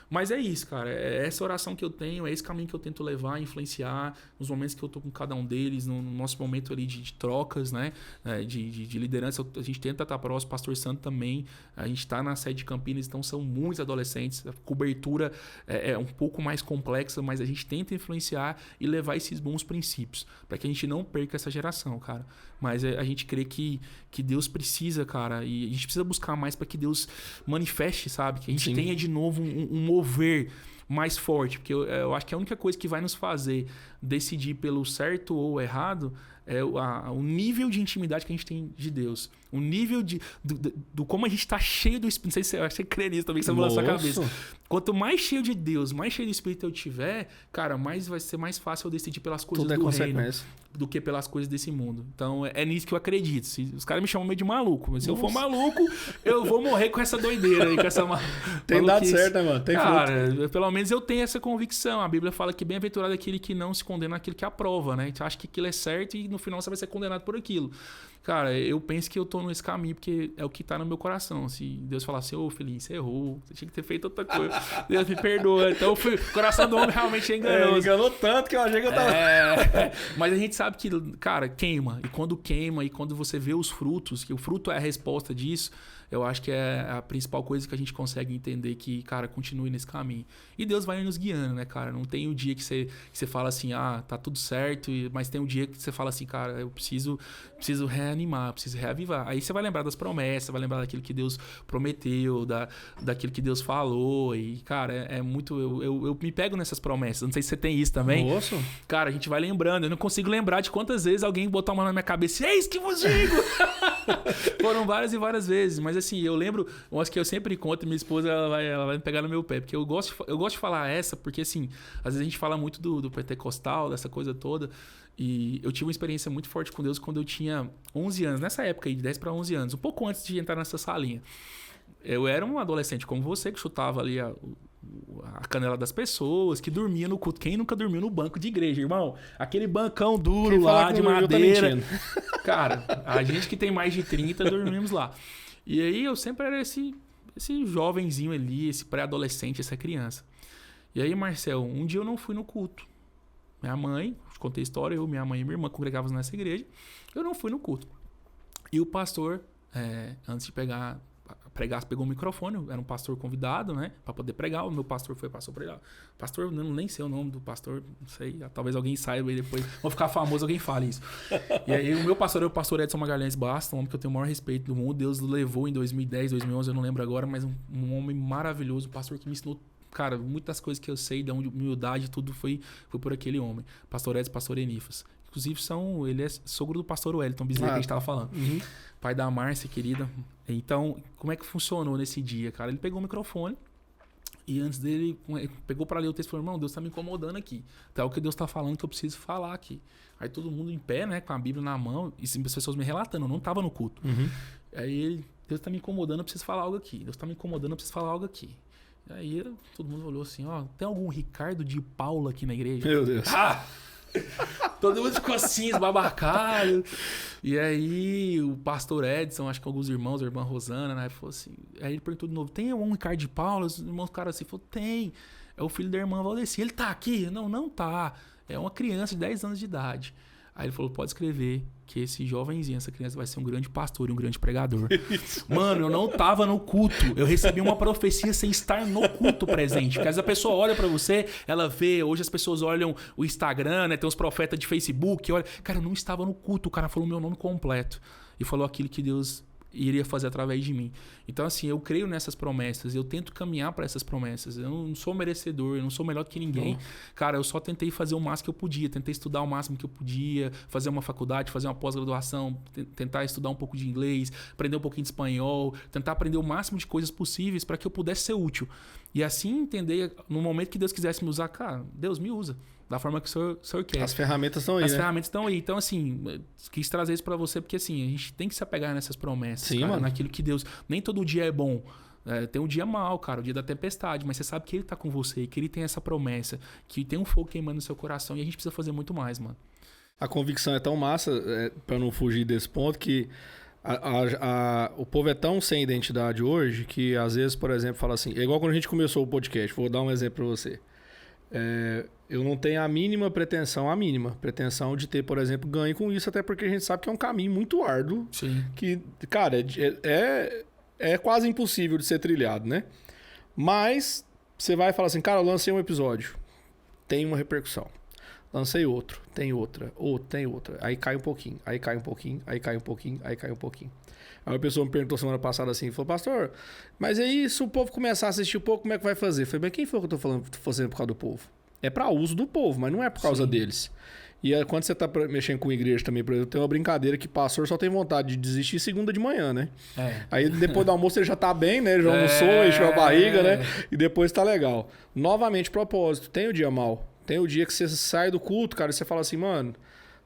Mas é isso, cara. É essa oração que eu tenho, é esse caminho que eu tento levar, influenciar nos momentos que eu tô com cada um deles, no nosso momento ali de trocas, né? De liderança. A gente tenta estar próximo, o Pastor Santo também. A gente tá na sede de Campinas, então são muitos adolescentes. A cobertura é um pouco mais complexa, mas a gente tenta influenciar e levar esses bons princípios, para que a gente não perca essa geração, cara. Mas a gente crê que Deus precisa, cara, e a gente precisa buscar mais para que Deus manifeste, sabe? Que a gente tenha de novo um mover mais forte, porque eu acho que a única coisa que vai nos fazer decidir pelo certo ou errado é o nível de intimidade que a gente tem de Deus. O nível do como a gente está cheio do Espírito. Não sei se eu acho que você crê nisso também, que você falou na sua cabeça. Quanto mais cheio de Deus, mais cheio do Espírito eu tiver, cara, mais vai ser mais fácil eu decidir pelas coisas do reino do que pelas coisas desse mundo. Então, é nisso que eu acredito. Os caras me chamam meio de maluco, mas se eu for maluco, eu vou morrer com essa doideira aí, com essa Tem dado certo, né, mano? Tem cara, fruto. Pelo menos eu tenho essa convicção. A Bíblia fala que bem-aventurado é aquele que não se condena naquilo que aprova, né? A gente acha que aquilo é certo e no final você vai ser condenado por aquilo. Cara, eu penso que eu tô nesse caminho porque é o que tá no meu coração. Se Deus falar assim, ô filhinho, você errou, você tinha que ter feito outra coisa. Deus me perdoa. Então o coração do homem realmente é enganoso. Enganou tanto que eu achei que eu tava... Mas a gente sabe que, cara, queima. E quando você vê os frutos, que o fruto é a resposta disso, eu acho que é a principal coisa que a gente consegue entender que, cara, continue nesse caminho. E Deus vai nos guiando, né, cara? Não tem o dia que você fala assim, tá tudo certo, mas tem um dia que você fala assim, cara, eu preciso reanimar, preciso reavivar. Aí você vai lembrar das promessas, vai lembrar daquilo que Deus prometeu, daquilo que Deus falou. E, cara, é muito... Eu me pego nessas promessas. Não sei se você tem isso também. Nossa. Cara, a gente vai lembrando. Eu não consigo lembrar de quantas vezes alguém botou a mão na minha cabeça. Eis que vos digo! Foram várias e várias vezes. Mas assim, eu lembro, umas que eu sempre conto, minha esposa ela vai me pegar no meu pé, porque eu gosto de falar essa, porque assim, às vezes a gente fala muito do pentecostal, dessa coisa toda, e eu tive uma experiência muito forte com Deus quando eu tinha 11 anos, nessa época aí, de 10 para 11 anos, um pouco antes de entrar nessa salinha. Eu era um adolescente como você, que chutava ali a canela das pessoas, que dormia no culto. Quem nunca dormiu no banco de igreja, irmão? Aquele bancão duro lá, de madeira. Cara, a gente que tem mais de 30 dormimos lá. E aí eu sempre era esse jovenzinho ali, esse pré-adolescente, essa criança. E aí, Marcel, um dia eu não fui no culto. Minha mãe, contei a história, minha mãe e minha irmã congregávamos nessa igreja. Eu não fui no culto. E o pastor, antes de pregar, pegou o microfone, era um pastor convidado, né, para poder pregar. O meu pastor passou para ele. Pastor, eu nem sei o nome do pastor, não sei, talvez alguém saiba e depois vou ficar famoso, alguém fale isso. E aí o meu pastor é o pastor Edson Magalhães Bastos, um homem que eu tenho o maior respeito do mundo. Deus levou em 2010, 2011, eu não lembro agora, mas um homem maravilhoso, um pastor que me ensinou, cara, muitas coisas que eu sei, da humildade, tudo foi por aquele homem. Pastor Edson, pastor Enifas. Inclusive, ele é sogro do pastor Wellington Bezerra, que a gente estava falando. Uhum. Pai da Márcia, querida. Então, como é que funcionou nesse dia, cara? Ele pegou o microfone e antes dele, pegou para ler o texto e falou, irmão, Deus está me incomodando aqui. Então, é o que Deus está falando que eu preciso falar aqui. Aí todo mundo em pé, né, com a Bíblia na mão, e as pessoas me relatando, eu não estava no culto. Uhum. Aí Deus está me incomodando, eu preciso falar algo aqui. Deus está me incomodando, eu preciso falar algo aqui. Aí todo mundo olhou assim, tem algum Ricardo de Paula aqui na igreja? Meu Deus. Todo mundo ficou assim, esbabacado. E aí o pastor Edson, acho que alguns irmãos, a irmã Rosana, né, falou assim. Aí ele perguntou de novo: tem algum Ricardo de Paula? Os irmãos ficaram assim, falou: tem. É o filho da irmã Valdeci. Ele tá aqui? Não tá. É uma criança de 10 anos de idade. Aí ele falou: pode escrever que esse jovenzinho, essa criança vai ser um grande pastor e um grande pregador. Mano, eu não tava no culto. Eu recebi uma profecia sem estar no culto presente. Porque às vezes a pessoa olha pra você, ela vê, hoje as pessoas olham o Instagram, né? Tem uns profetas de Facebook, olha. Cara, eu não estava no culto. O cara falou meu nome completo. E falou aquilo que Deus iria fazer através de mim. Então, assim, eu creio nessas promessas, eu tento caminhar para essas promessas. Eu não sou merecedor, eu não sou melhor do que ninguém. Cara, eu só tentei fazer o máximo que eu podia, tentei estudar o máximo que eu podia, fazer uma faculdade, fazer uma pós-graduação, tentar estudar um pouco de inglês, aprender um pouquinho de espanhol, tentar aprender o máximo de coisas possíveis para que eu pudesse ser útil. E assim entender, no momento que Deus quisesse me usar, cara, Deus me usa. Da forma que o senhor quer. As ferramentas estão aí, As ferramentas estão aí. Então, assim, quis trazer isso pra você, porque assim, a gente tem que se apegar nessas promessas, Sim, cara, mano. naquilo que Deus... Nem todo dia é bom. Tem um dia mal, cara, o dia da tempestade, mas você sabe que ele tá com você, que ele tem essa promessa, que tem um fogo queimando no seu coração e a gente precisa fazer muito mais, mano. A convicção é tão massa, pra não fugir desse ponto, que o povo é tão sem identidade hoje que às vezes, por exemplo, fala assim, é igual quando a gente começou o podcast, vou dar um exemplo pra você. Eu não tenho a mínima pretensão de ter, por exemplo, ganho com isso, até porque a gente sabe que é um caminho muito árduo. Sim. Que, cara, é quase impossível de ser trilhado, né? Mas você vai falar assim, cara, eu lancei um episódio, tem uma repercussão. Lancei outro, tem outra, tem outra. Aí cai um pouquinho, aí cai um pouquinho, aí cai um pouquinho, aí cai um pouquinho. Aí uma pessoa me perguntou semana passada assim, falou, pastor, mas aí se o povo começar a assistir um pouco, como é que vai fazer? Eu falei, mas quem foi que eu tô fazendo por causa do povo? É para uso do povo, mas não é por causa deles. E aí, quando você tá mexendo com igreja também, por exemplo, tem uma brincadeira que pastor só tem vontade de desistir segunda de manhã, né? Aí depois do almoço ele já tá bem, né? Já almoçou, encheu a barriga, né? E depois tá legal. Novamente, propósito, tem o dia mal. Tem o dia que você sai do culto, cara, e você fala assim, mano...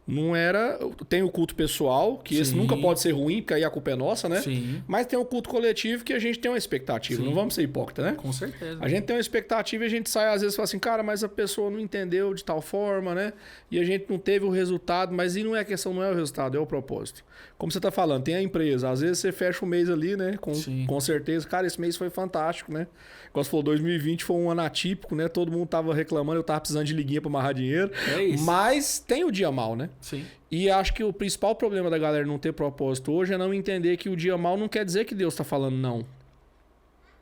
Não era... Tem o culto pessoal, que esse nunca pode ser ruim, porque aí a culpa é nossa, né? Sim. Mas tem o culto coletivo que a gente tem uma expectativa. Não vamos ser hipócritas, né? Com certeza. A gente tem uma expectativa e a gente sai às vezes e fala assim, cara, mas a pessoa não entendeu de tal forma, né? E a gente não teve o resultado, mas e não é a questão, não é o resultado, é o propósito. Como você tá falando, tem a empresa. Às vezes você fecha o mês ali, né? Com certeza. Cara, esse mês foi fantástico, né? Como você falou, 2020 foi um ano atípico, né? Todo mundo tava reclamando, eu tava precisando de liguinha pra amarrar dinheiro. É isso. Mas tem o dia mal, né? Sim. E acho que o principal problema da galera não ter propósito hoje é não entender que o dia mal não quer dizer que Deus tá falando não.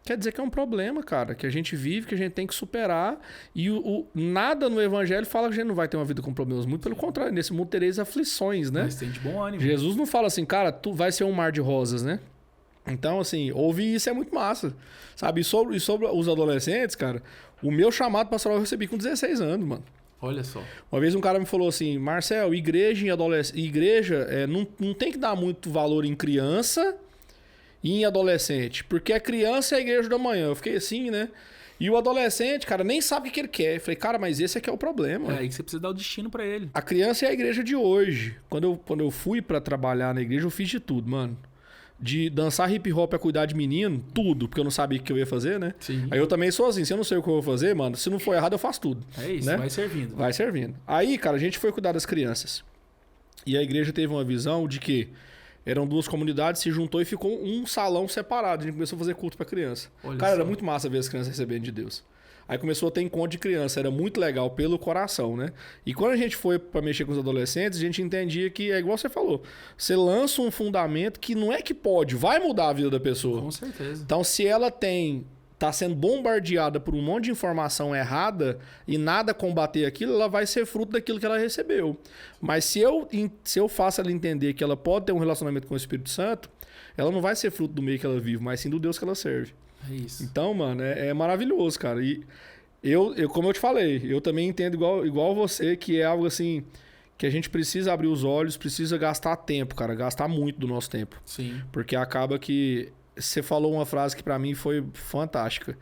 Quer dizer que é um problema, cara, que a gente vive, que a gente tem que superar. E nada no evangelho fala que a gente não vai ter uma vida com problemas. Muito pelo contrário, nesse mundo tereis aflições, né? Mas tem de bom ânimo. Jesus não fala assim, cara, tu vai ser um mar de rosas, né? Então, assim, ouvir isso é muito massa, sabe? E sobre os adolescentes, cara, o meu chamado pastoral eu recebi com 16 anos, mano. Olha só. Uma vez um cara me falou assim, Marcel, igreja não tem que dar muito valor em criança e em adolescente, porque a criança é a igreja da manhã. Eu fiquei assim, né? E o adolescente, cara, nem sabe o que ele quer. Eu falei, cara, mas esse é que é o problema. É aí que você precisa dar o destino pra ele. A criança é a igreja de hoje. Quando eu fui pra trabalhar na igreja, eu fiz de tudo, mano. De dançar hip hop a cuidar de menino, tudo, porque eu não sabia o que eu ia fazer, né? Sim. Aí eu também sou assim, se eu não sei o que eu vou fazer, mano, se não for errado, eu faço tudo. É isso, né? vai servindo. Vai servindo. Aí, cara, a gente foi cuidar das crianças. E a igreja teve uma visão de que eram duas comunidades, se juntou e ficou um salão separado. A gente começou a fazer culto pra criança. Olha cara, só. era muito massa ver as crianças recebendo de Deus. Aí começou a ter encontro de criança, era muito legal pelo coração, né? E quando a gente foi para mexer com os adolescentes, a gente entendia que é igual você falou. Você lança um fundamento que não é que pode, vai mudar a vida da pessoa. Com certeza. Então, se ela tá sendo bombardeada por um monte de informação errada e nada combater aquilo, ela vai ser fruto daquilo que ela recebeu. Mas se eu faço ela entender que ela pode ter um relacionamento com o Espírito Santo, ela não vai ser fruto do meio que ela vive, mas sim do Deus que ela serve. É isso. Então, mano, é maravilhoso, cara. E como eu te falei, eu também entendo igual você, que é algo assim, que a gente precisa abrir os olhos, precisa gastar tempo, cara. Gastar muito do nosso tempo. Sim. Porque acaba que... Você falou uma frase que pra mim foi fantástica.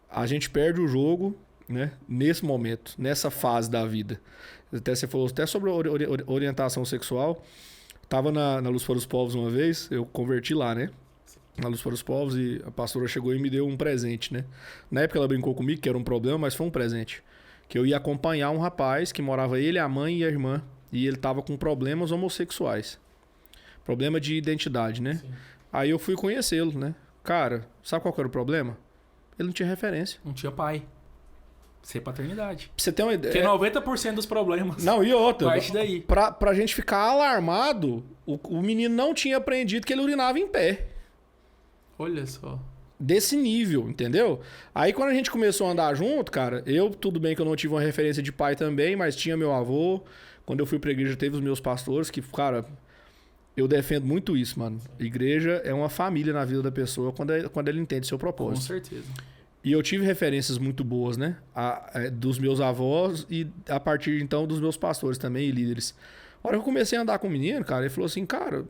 A gente perde o jogo, né? Nesse momento, nessa fase da vida. Até você falou até sobre orientação sexual. Tava na Luz para os Povos uma vez, eu converti lá, né? Na Luz para os Povos, e a pastora chegou e me deu um presente, né? Na época ela brincou comigo que era um problema, mas foi um presente. Que eu ia acompanhar um rapaz que morava ele, a mãe e a irmã. E ele tava com problemas homossexuais. Problema de identidade, né? Sim. Aí eu fui conhecê-lo, né? Cara, sabe qual que era o problema? Ele não tinha referência. Não tinha pai. Sem paternidade. Pra você ter uma ideia. Porque 90% dos problemas... Não, e outra. Parte daí. Pra gente ficar alarmado, o menino não tinha aprendido que ele urinava em pé. Olha só. Desse nível, entendeu? Aí quando a gente começou a andar junto, cara, tudo bem que eu não tive uma referência de pai também, mas tinha meu avô. Quando eu fui pra igreja, teve os meus pastores que, cara... Eu defendo muito isso, mano. Igreja é uma família na vida da pessoa quando ele entende seu propósito. Com certeza. E eu tive referências muito boas, né? Dos meus avós e a partir então dos meus pastores também e líderes. A hora que eu comecei a andar com o menino, cara, ele falou assim, cara,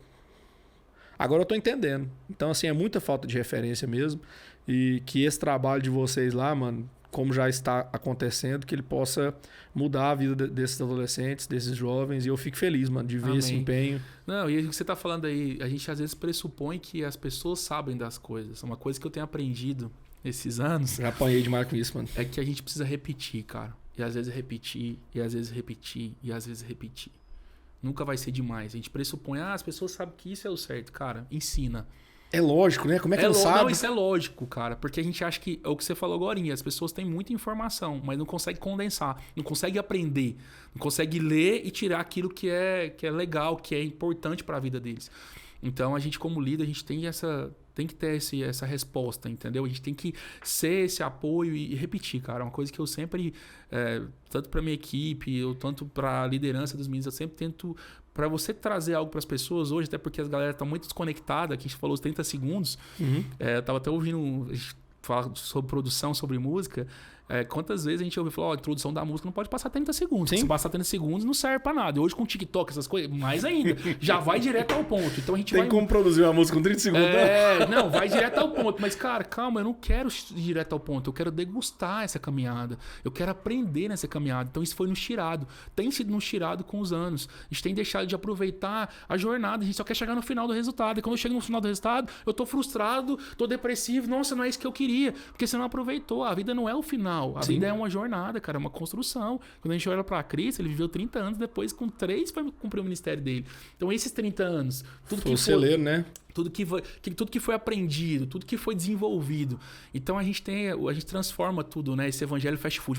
agora eu tô entendendo. Então, assim, é muita falta de referência mesmo. E que esse trabalho de vocês lá, mano, como já está acontecendo, que ele possa mudar a vida desses adolescentes, desses jovens. E eu fico feliz, mano, de ver Amém. esse empenho. Não, e o que você tá falando aí, a gente às vezes pressupõe que as pessoas sabem das coisas. Uma coisa que eu tenho aprendido esses anos... Já apanhei demais com isso, mano. É que a gente precisa repetir, cara. E às vezes repetir, e às vezes repetir, e às vezes repetir. Nunca vai ser demais. A gente pressupõe, as pessoas sabem que isso é o certo. Cara, ensina. É lógico, né? Como é que não sabe? Não, isso é lógico, cara. Porque a gente acha que é o que você falou agora. As pessoas têm muita informação, mas não conseguem condensar. Não conseguem aprender. Não conseguem ler e tirar aquilo que é legal, que é importante para a vida deles. Então, a gente como líder, a gente tem que ter essa resposta, entendeu? A gente tem que ser esse apoio e repetir, cara. Uma coisa que eu sempre, tanto para minha equipe, ou tanto para a liderança dos meninos, eu sempre tento, para você trazer algo para as pessoas hoje, até porque as galera estão muito desconectadas, aqui a gente falou os 30 segundos, eu tava até ouvindo a gente falar sobre produção, sobre música. Quantas vezes a gente ouviu falar, a introdução da música não pode passar 30 segundos. Se passar 30 segundos, não serve pra nada. E hoje com o TikTok, essas coisas, mais ainda, já vai direto ao ponto. Então a gente Tem como produzir uma música com 30 segundos, né? Não, vai direto ao ponto. Mas, cara, calma, eu não quero ir direto ao ponto. Eu quero degustar essa caminhada. Eu quero aprender nessa caminhada. Então isso foi nos tirado. Tem sido nos tirado com os anos. A gente tem deixado de aproveitar a jornada. A gente só quer chegar no final do resultado. E quando eu chego no final do resultado, eu tô frustrado, tô depressivo. Nossa, não é isso que eu queria. Porque você não aproveitou. A vida não é o final. A vida é uma jornada, cara, é uma construção. Quando a gente olha pra Cristo, ele viveu 30 anos, depois com 3 foi cumprir o ministério dele. Então esses 30 anos, tudo que foi, né? Tudo que foi aprendido, tudo que foi desenvolvido. Então a gente transforma tudo, né? Esse evangelho fast food,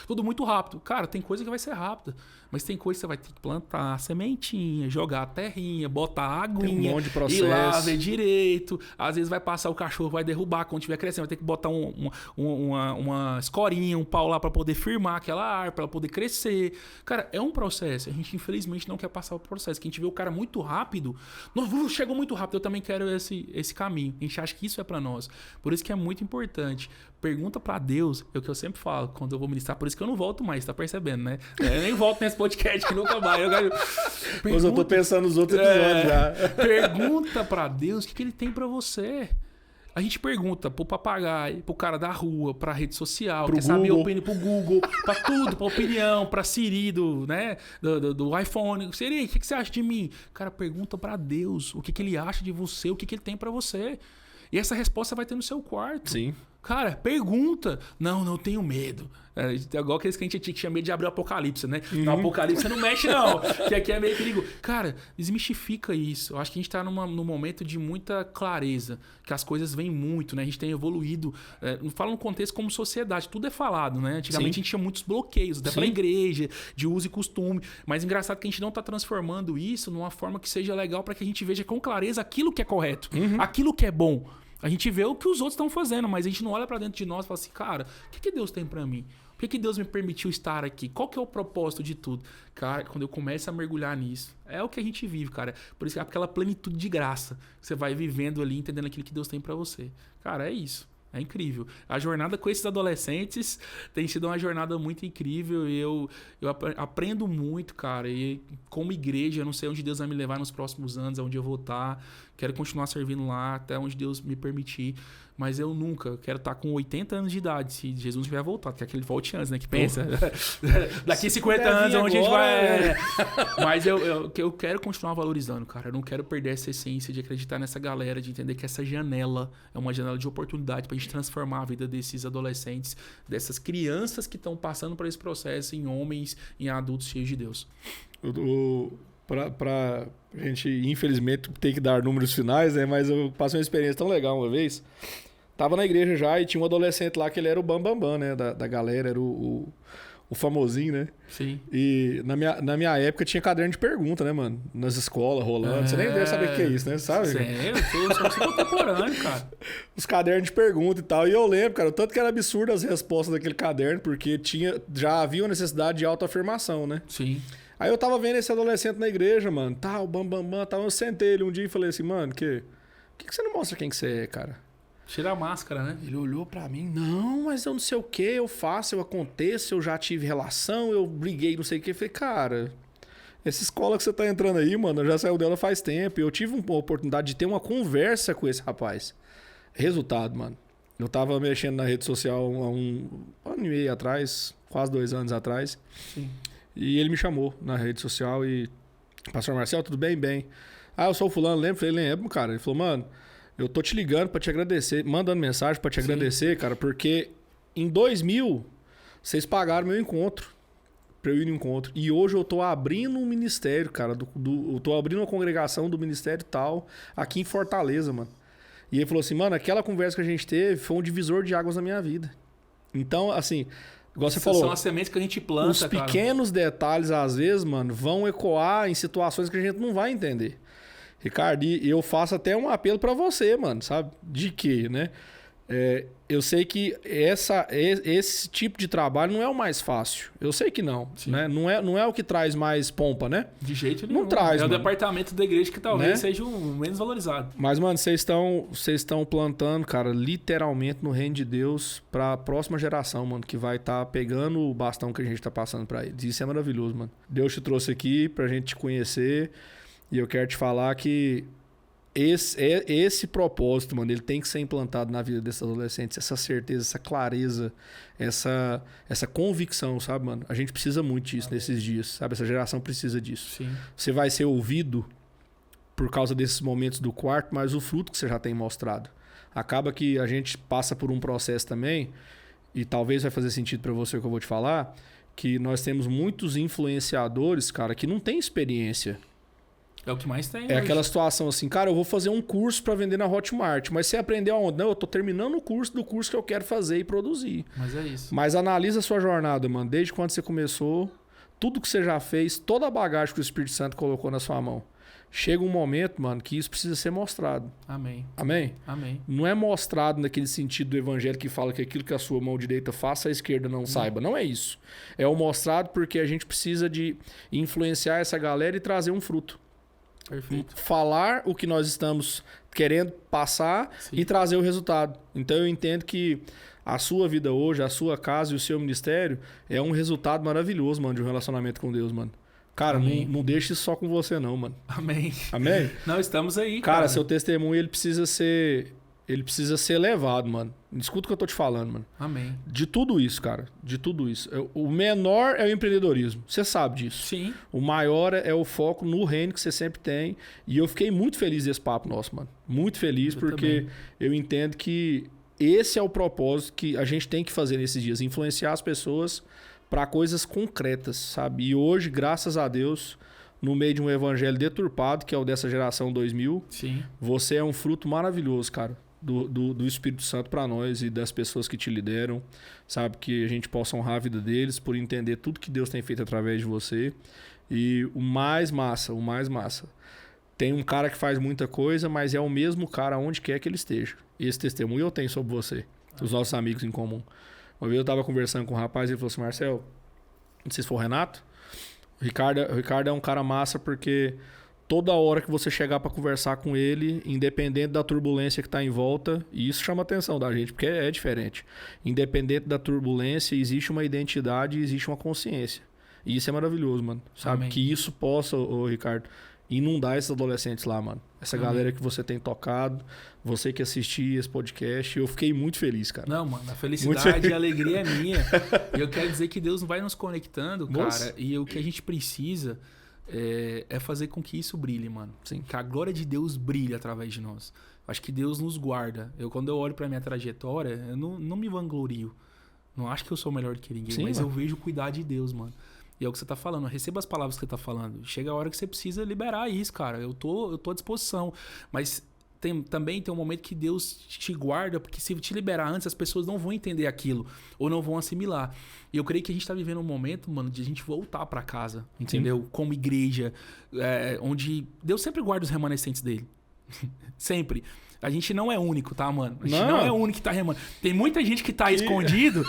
tudo muito rápido. Cara, tem coisa que vai ser rápida, mas tem coisa que você vai ter que plantar sementinha, jogar a terrinha, botar a aguinha, tem um monte de processo. Ir lá ver direito. Às vezes vai passar, o cachorro vai derrubar quando estiver crescendo, vai ter que botar uma escorinha, um pau lá para poder firmar aquela árvore, para ela poder crescer. Cara, é um processo. A gente infelizmente não quer passar o processo. Que a gente vê o cara muito rápido, chegou muito rápido, eu também quero esse caminho. A gente acha que isso é para nós. Por isso que é muito importante. Pergunta para Deus, é o que eu sempre falo quando eu vou ministrar, por isso que eu não volto mais, tá percebendo, né? Eu nem volto nesse podcast que nunca vai. Mas eu tô pensando nos outros episódios já. Pergunta para Deus o que ele tem para você. A gente pergunta pro papagaio, pro cara da rua, pra rede social, pro quer Google. saber a opinião, pro Google, pra tudo, pra opinião, pra Siri do iPhone. Siri, o que você acha de mim? Cara, pergunta pra Deus o que ele acha de você, o que ele tem pra você. E essa resposta vai ter no seu quarto. Sim. Cara, pergunta. Não tenho medo. É igual aqueles que a gente tinha medo de abrir o Apocalipse, né? No Apocalipse você não mexe, não. Que aqui é meio perigo. Cara, desmistifica isso. Eu acho que a gente tá num momento de muita clareza. Que as coisas vêm muito, né? A gente tem evoluído. Não falo no contexto como sociedade. Tudo é falado, né? Antigamente a gente tinha muitos bloqueios. Até pra igreja, de uso e costume. Mas engraçado que a gente não tá transformando isso numa forma que seja legal para que a gente veja com clareza aquilo que é correto. Aquilo que é bom. A gente vê o que os outros estão fazendo, mas a gente não olha pra dentro de nós e fala assim, cara, o que Deus tem pra mim? Por que Deus me permitiu estar aqui? Qual que é o propósito de tudo? Cara, quando eu começo a mergulhar nisso, é o que a gente vive, cara. Por isso é aquela plenitude de graça que você vai vivendo ali, entendendo aquilo que Deus tem pra você. Cara, é isso. É incrível. A jornada com esses adolescentes tem sido uma jornada muito incrível e eu aprendo muito, cara. E como igreja, eu não sei onde Deus vai me levar nos próximos anos, onde eu vou estar. Quero continuar servindo lá até onde Deus me permitir. Mas eu nunca quero estar com 80 anos de idade, se Jesus tiver voltado, que é aquele volte antes, né? Que pensa. Daqui 50 anos, onde a gente vai. Mas eu quero continuar valorizando, cara. Eu não quero perder essa essência de acreditar nessa galera, de entender que essa janela é uma janela de oportunidade pra gente transformar a vida desses adolescentes, dessas crianças que estão passando por esse processo em homens, em adultos cheios de Deus. Pra gente, infelizmente, ter que dar números finais, né? Mas eu passei uma experiência tão legal uma vez. Tava na igreja já e tinha um adolescente lá que ele era o bambambam, né? Da galera, era o famosinho, né? Sim. E na minha época tinha caderno de pergunta, né, mano? Nas escolas, rolando. Você nem deve saber o que é isso, né? Sabe? Sim, eu sou contemporâneo, cara. Os cadernos de pergunta e tal. E eu lembro, cara, o tanto que era absurdo as respostas daquele caderno, porque já havia uma necessidade de autoafirmação, né? Sim. Aí eu tava vendo esse adolescente na igreja, mano, tal, tal. Eu sentei ele um dia e falei assim, mano, por que você não mostra quem que você é, cara? Tira a máscara, né? Ele olhou pra mim, não, mas eu não sei o que, eu faço, eu aconteço, eu já tive relação, eu briguei, não sei o que. Eu falei, cara, essa escola que você tá entrando aí, mano, eu já saiu dela faz tempo. Eu tive uma oportunidade de ter uma conversa com esse rapaz. Resultado, mano. Eu tava mexendo na rede social há um ano e meio atrás, quase 2 anos atrás. Sim. E ele me chamou na rede social e... Pastor Marcel, tudo bem? Bem. Ah, eu sou o fulano, lembra? Falei, lembro, cara. Ele falou, mano, eu tô te ligando pra te agradecer, mandando mensagem pra te agradecer, cara, porque em 2000 vocês pagaram meu encontro, pra eu ir no encontro. E hoje eu tô abrindo um ministério, cara, eu tô abrindo uma congregação do ministério tal, aqui em Fortaleza, mano. E ele falou assim, mano, aquela conversa que a gente teve foi um divisor de águas na minha vida. Então, assim, igual você falou... São as sementes que a gente planta, os pequenos detalhes, às vezes, mano, vão ecoar em situações que a gente não vai entender. Ricardo, e eu faço até um apelo pra você, mano, sabe? De quê, né? Eu sei que esse tipo de trabalho não é o mais fácil. Eu sei que não, né? Não é o que traz mais pompa, né? De jeito nenhum. Não traz, É mano. o departamento da igreja que talvez Né? seja o menos valorizado. Mas, mano, vocês estão plantando, cara, literalmente no reino de Deus pra próxima geração, mano, que vai estar pegando o bastão que a gente tá passando pra eles. Isso é maravilhoso, mano. Deus te trouxe aqui pra gente te conhecer e eu quero te falar que esse propósito, mano, ele tem que ser implantado na vida desses adolescentes, essa certeza, essa clareza, essa convicção, sabe, mano? A gente precisa muito disso nesses dias, sabe? Essa geração precisa disso. Sim. Você vai ser ouvido por causa desses momentos do quarto, mas o fruto que você já tem mostrado. Acaba que a gente passa por um processo também, e talvez vai fazer sentido pra você o que eu vou te falar, que nós temos muitos influenciadores, cara, que não têm experiência. É o que mais tem. É hoje. aquela situação assim, cara, eu vou fazer um curso pra vender na Hotmart, mas você aprendeu aonde? Não, eu tô terminando o curso do curso que eu quero fazer e produzir. Mas é isso. Mas analisa a sua jornada, mano, desde quando você começou, tudo que você já fez, toda a bagagem que o Espírito Santo colocou na sua mão. Chega um momento, mano, que isso precisa ser mostrado. Amém. Amém? Amém. Não é mostrado naquele sentido do evangelho que fala que aquilo que a sua mão direita faça, a esquerda não saiba. Não é isso. É o mostrado porque a gente precisa de influenciar essa galera e trazer um fruto. Perfeito. Falar o que nós estamos querendo passar Sim. e trazer o resultado. Então eu entendo que a sua vida hoje, a sua casa e o seu ministério é um resultado maravilhoso, mano, de um relacionamento com Deus, mano. Cara, não deixe isso só com você não, mano. Amém. Amém? Não, estamos aí, Cara, seu testemunho ele precisa ser levado, mano. Escuta o que eu tô te falando, mano. Amém. De tudo isso, cara. De tudo isso. O menor é o empreendedorismo. Você sabe disso. Sim. O maior é o foco no reino que você sempre tem. E eu fiquei muito feliz desse papo nosso, mano. Muito feliz porque também. eu entendo que esse é o propósito que a gente tem que fazer nesses dias. Influenciar as pessoas para coisas concretas, sabe? E hoje, graças a Deus, no meio de um evangelho deturpado, que é o dessa geração 2000, Sim. você é um fruto maravilhoso, cara. Do Espírito Santo para nós e das pessoas que te lideram, sabe? Que a gente possa honrar a vida deles por entender tudo que Deus tem feito através de você. E o mais massa, tem um cara que faz muita coisa, mas é o mesmo cara onde quer que ele esteja. E esse testemunho eu tenho sobre você, os nossos amigos em comum. Uma vez eu tava conversando com um rapaz e ele falou assim, Marcel, não sei se foi o Renato, o Ricardo é um cara massa porque... Toda hora que você chegar para conversar com ele, independente da turbulência que está em volta, e isso chama a atenção da gente, porque é diferente. Independente da turbulência, existe uma identidade e existe uma consciência. E isso é maravilhoso, mano. Sabe? Amém. Que isso possa, Ricardo, inundar esses adolescentes lá, mano. Essa Amém. galera que você tem tocado, você que assistiu esse podcast, eu fiquei muito feliz, cara. Não, mano, a felicidade e a alegria é minha. E eu quero dizer que Deus vai nos conectando, Nossa. cara, e o que a gente precisa... É fazer com que isso brilhe, mano. Sim. Que a glória de Deus brilhe através de nós. Acho que Deus nos guarda. Quando eu olho pra minha trajetória, eu não me vanglorio. Não acho que eu sou melhor do que ninguém, Sim, mas mano. eu vejo o cuidar de Deus, mano. E é o que você tá falando. Receba as palavras que você tá falando. Chega a hora que você precisa liberar isso, cara. Eu tô à disposição. Mas também tem um momento que Deus te guarda, porque se te liberar antes, as pessoas não vão entender aquilo, ou não vão assimilar. E eu creio que a gente tá vivendo um momento, mano, de a gente voltar pra casa, entendeu? Sim. Como igreja, onde Deus sempre guarda os remanescentes dele. Sempre. A gente não é único, tá, mano? A gente não é o único que tá remando. Tem muita gente que tá escondido,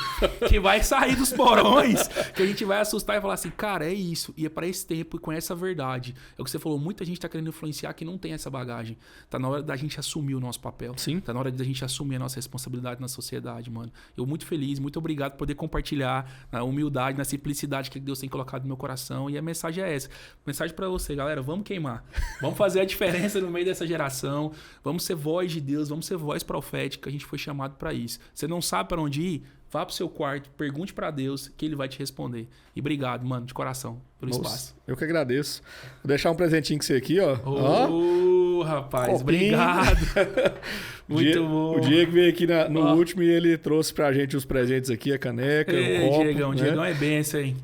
que vai sair dos porões, que a gente vai assustar e falar assim, cara, é isso. E é pra esse tempo e conhece a verdade. É o que você falou, muita gente tá querendo influenciar que não tem essa bagagem. Tá na hora da gente assumir o nosso papel. Sim. Tá na hora da gente assumir a nossa responsabilidade na sociedade, mano. Eu muito feliz, muito obrigado por poder compartilhar na humildade, na simplicidade que Deus tem colocado no meu coração. E a mensagem é essa. Mensagem pra você, galera, vamos queimar. Vamos fazer a diferença no meio dessa geração. Vamos ser voz de Deus, vamos ser voz profética. A gente foi chamado pra isso. Você não sabe pra onde ir? Vá pro seu quarto, pergunte pra Deus que ele vai te responder. E obrigado, mano, de coração, pelo espaço. Eu que agradeço. Vou deixar um presentinho com você aqui, ó. Rapaz, Copinho. Obrigado. Muito bom. O Diego veio aqui no último e ele trouxe pra gente os presentes aqui, a caneca, o copo. Diegão, né? Diegão é benção, hein?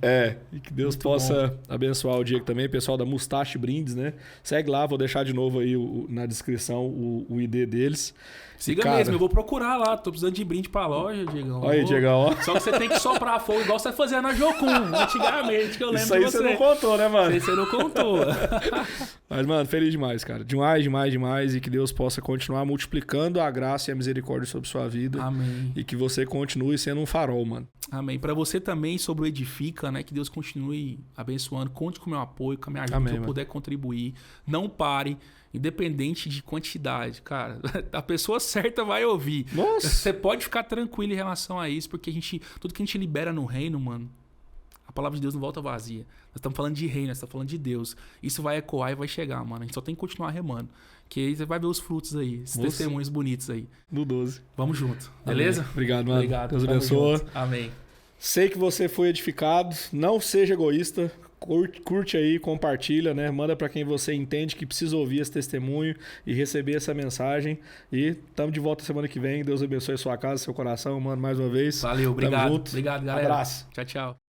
E que Deus possa abençoar o Diego também, pessoal da Mustache Brindes, né? Segue lá, vou deixar de novo aí na descrição o ID deles. Siga mesmo, eu vou procurar lá, tô precisando de brinde pra loja, Diegão. Olha aí, Diegão, ó. Só que você tem que soprar fogo igual você fazia na Jocum, antigamente, que eu lembro Isso aí de você. você não contou, né, mano? Isso aí você não contou. Mas, mano, feliz demais, cara. Demais, demais, demais. E que Deus possa continuar multiplicando a graça e a misericórdia sobre sua vida. Amém. E que você continue sendo um farol, mano. Amém. Pra você também, sobre o Edifica, né? Que Deus continue abençoando. Conte com o meu apoio, com a minha ajuda, Amém, que eu mano. puder contribuir. Não pare. Independente de quantidade, cara, a pessoa certa vai ouvir. Nossa. Você pode ficar tranquilo em relação a isso, porque tudo que a gente libera no reino, mano, a palavra de Deus não volta vazia. Nós estamos falando de reino, nós estamos falando de Deus. Isso vai ecoar e vai chegar, mano. A gente só tem que continuar remando. Que aí você vai ver os frutos aí, esses testemunhos bonitos aí. No 12. Vamos junto, beleza? Amém. Obrigado, mano. Obrigado. Deus Tamo abençoe. junto. Amém. Sei que você foi edificado. Não seja egoísta. Curte aí, compartilha, né? Manda pra quem você entende que precisa ouvir esse testemunho e receber essa mensagem. E tamo de volta semana que vem. Deus abençoe sua casa, seu coração, mano, mais uma vez. Valeu, Tamo obrigado. junto. Obrigado, galera. Abraço. Tchau, tchau.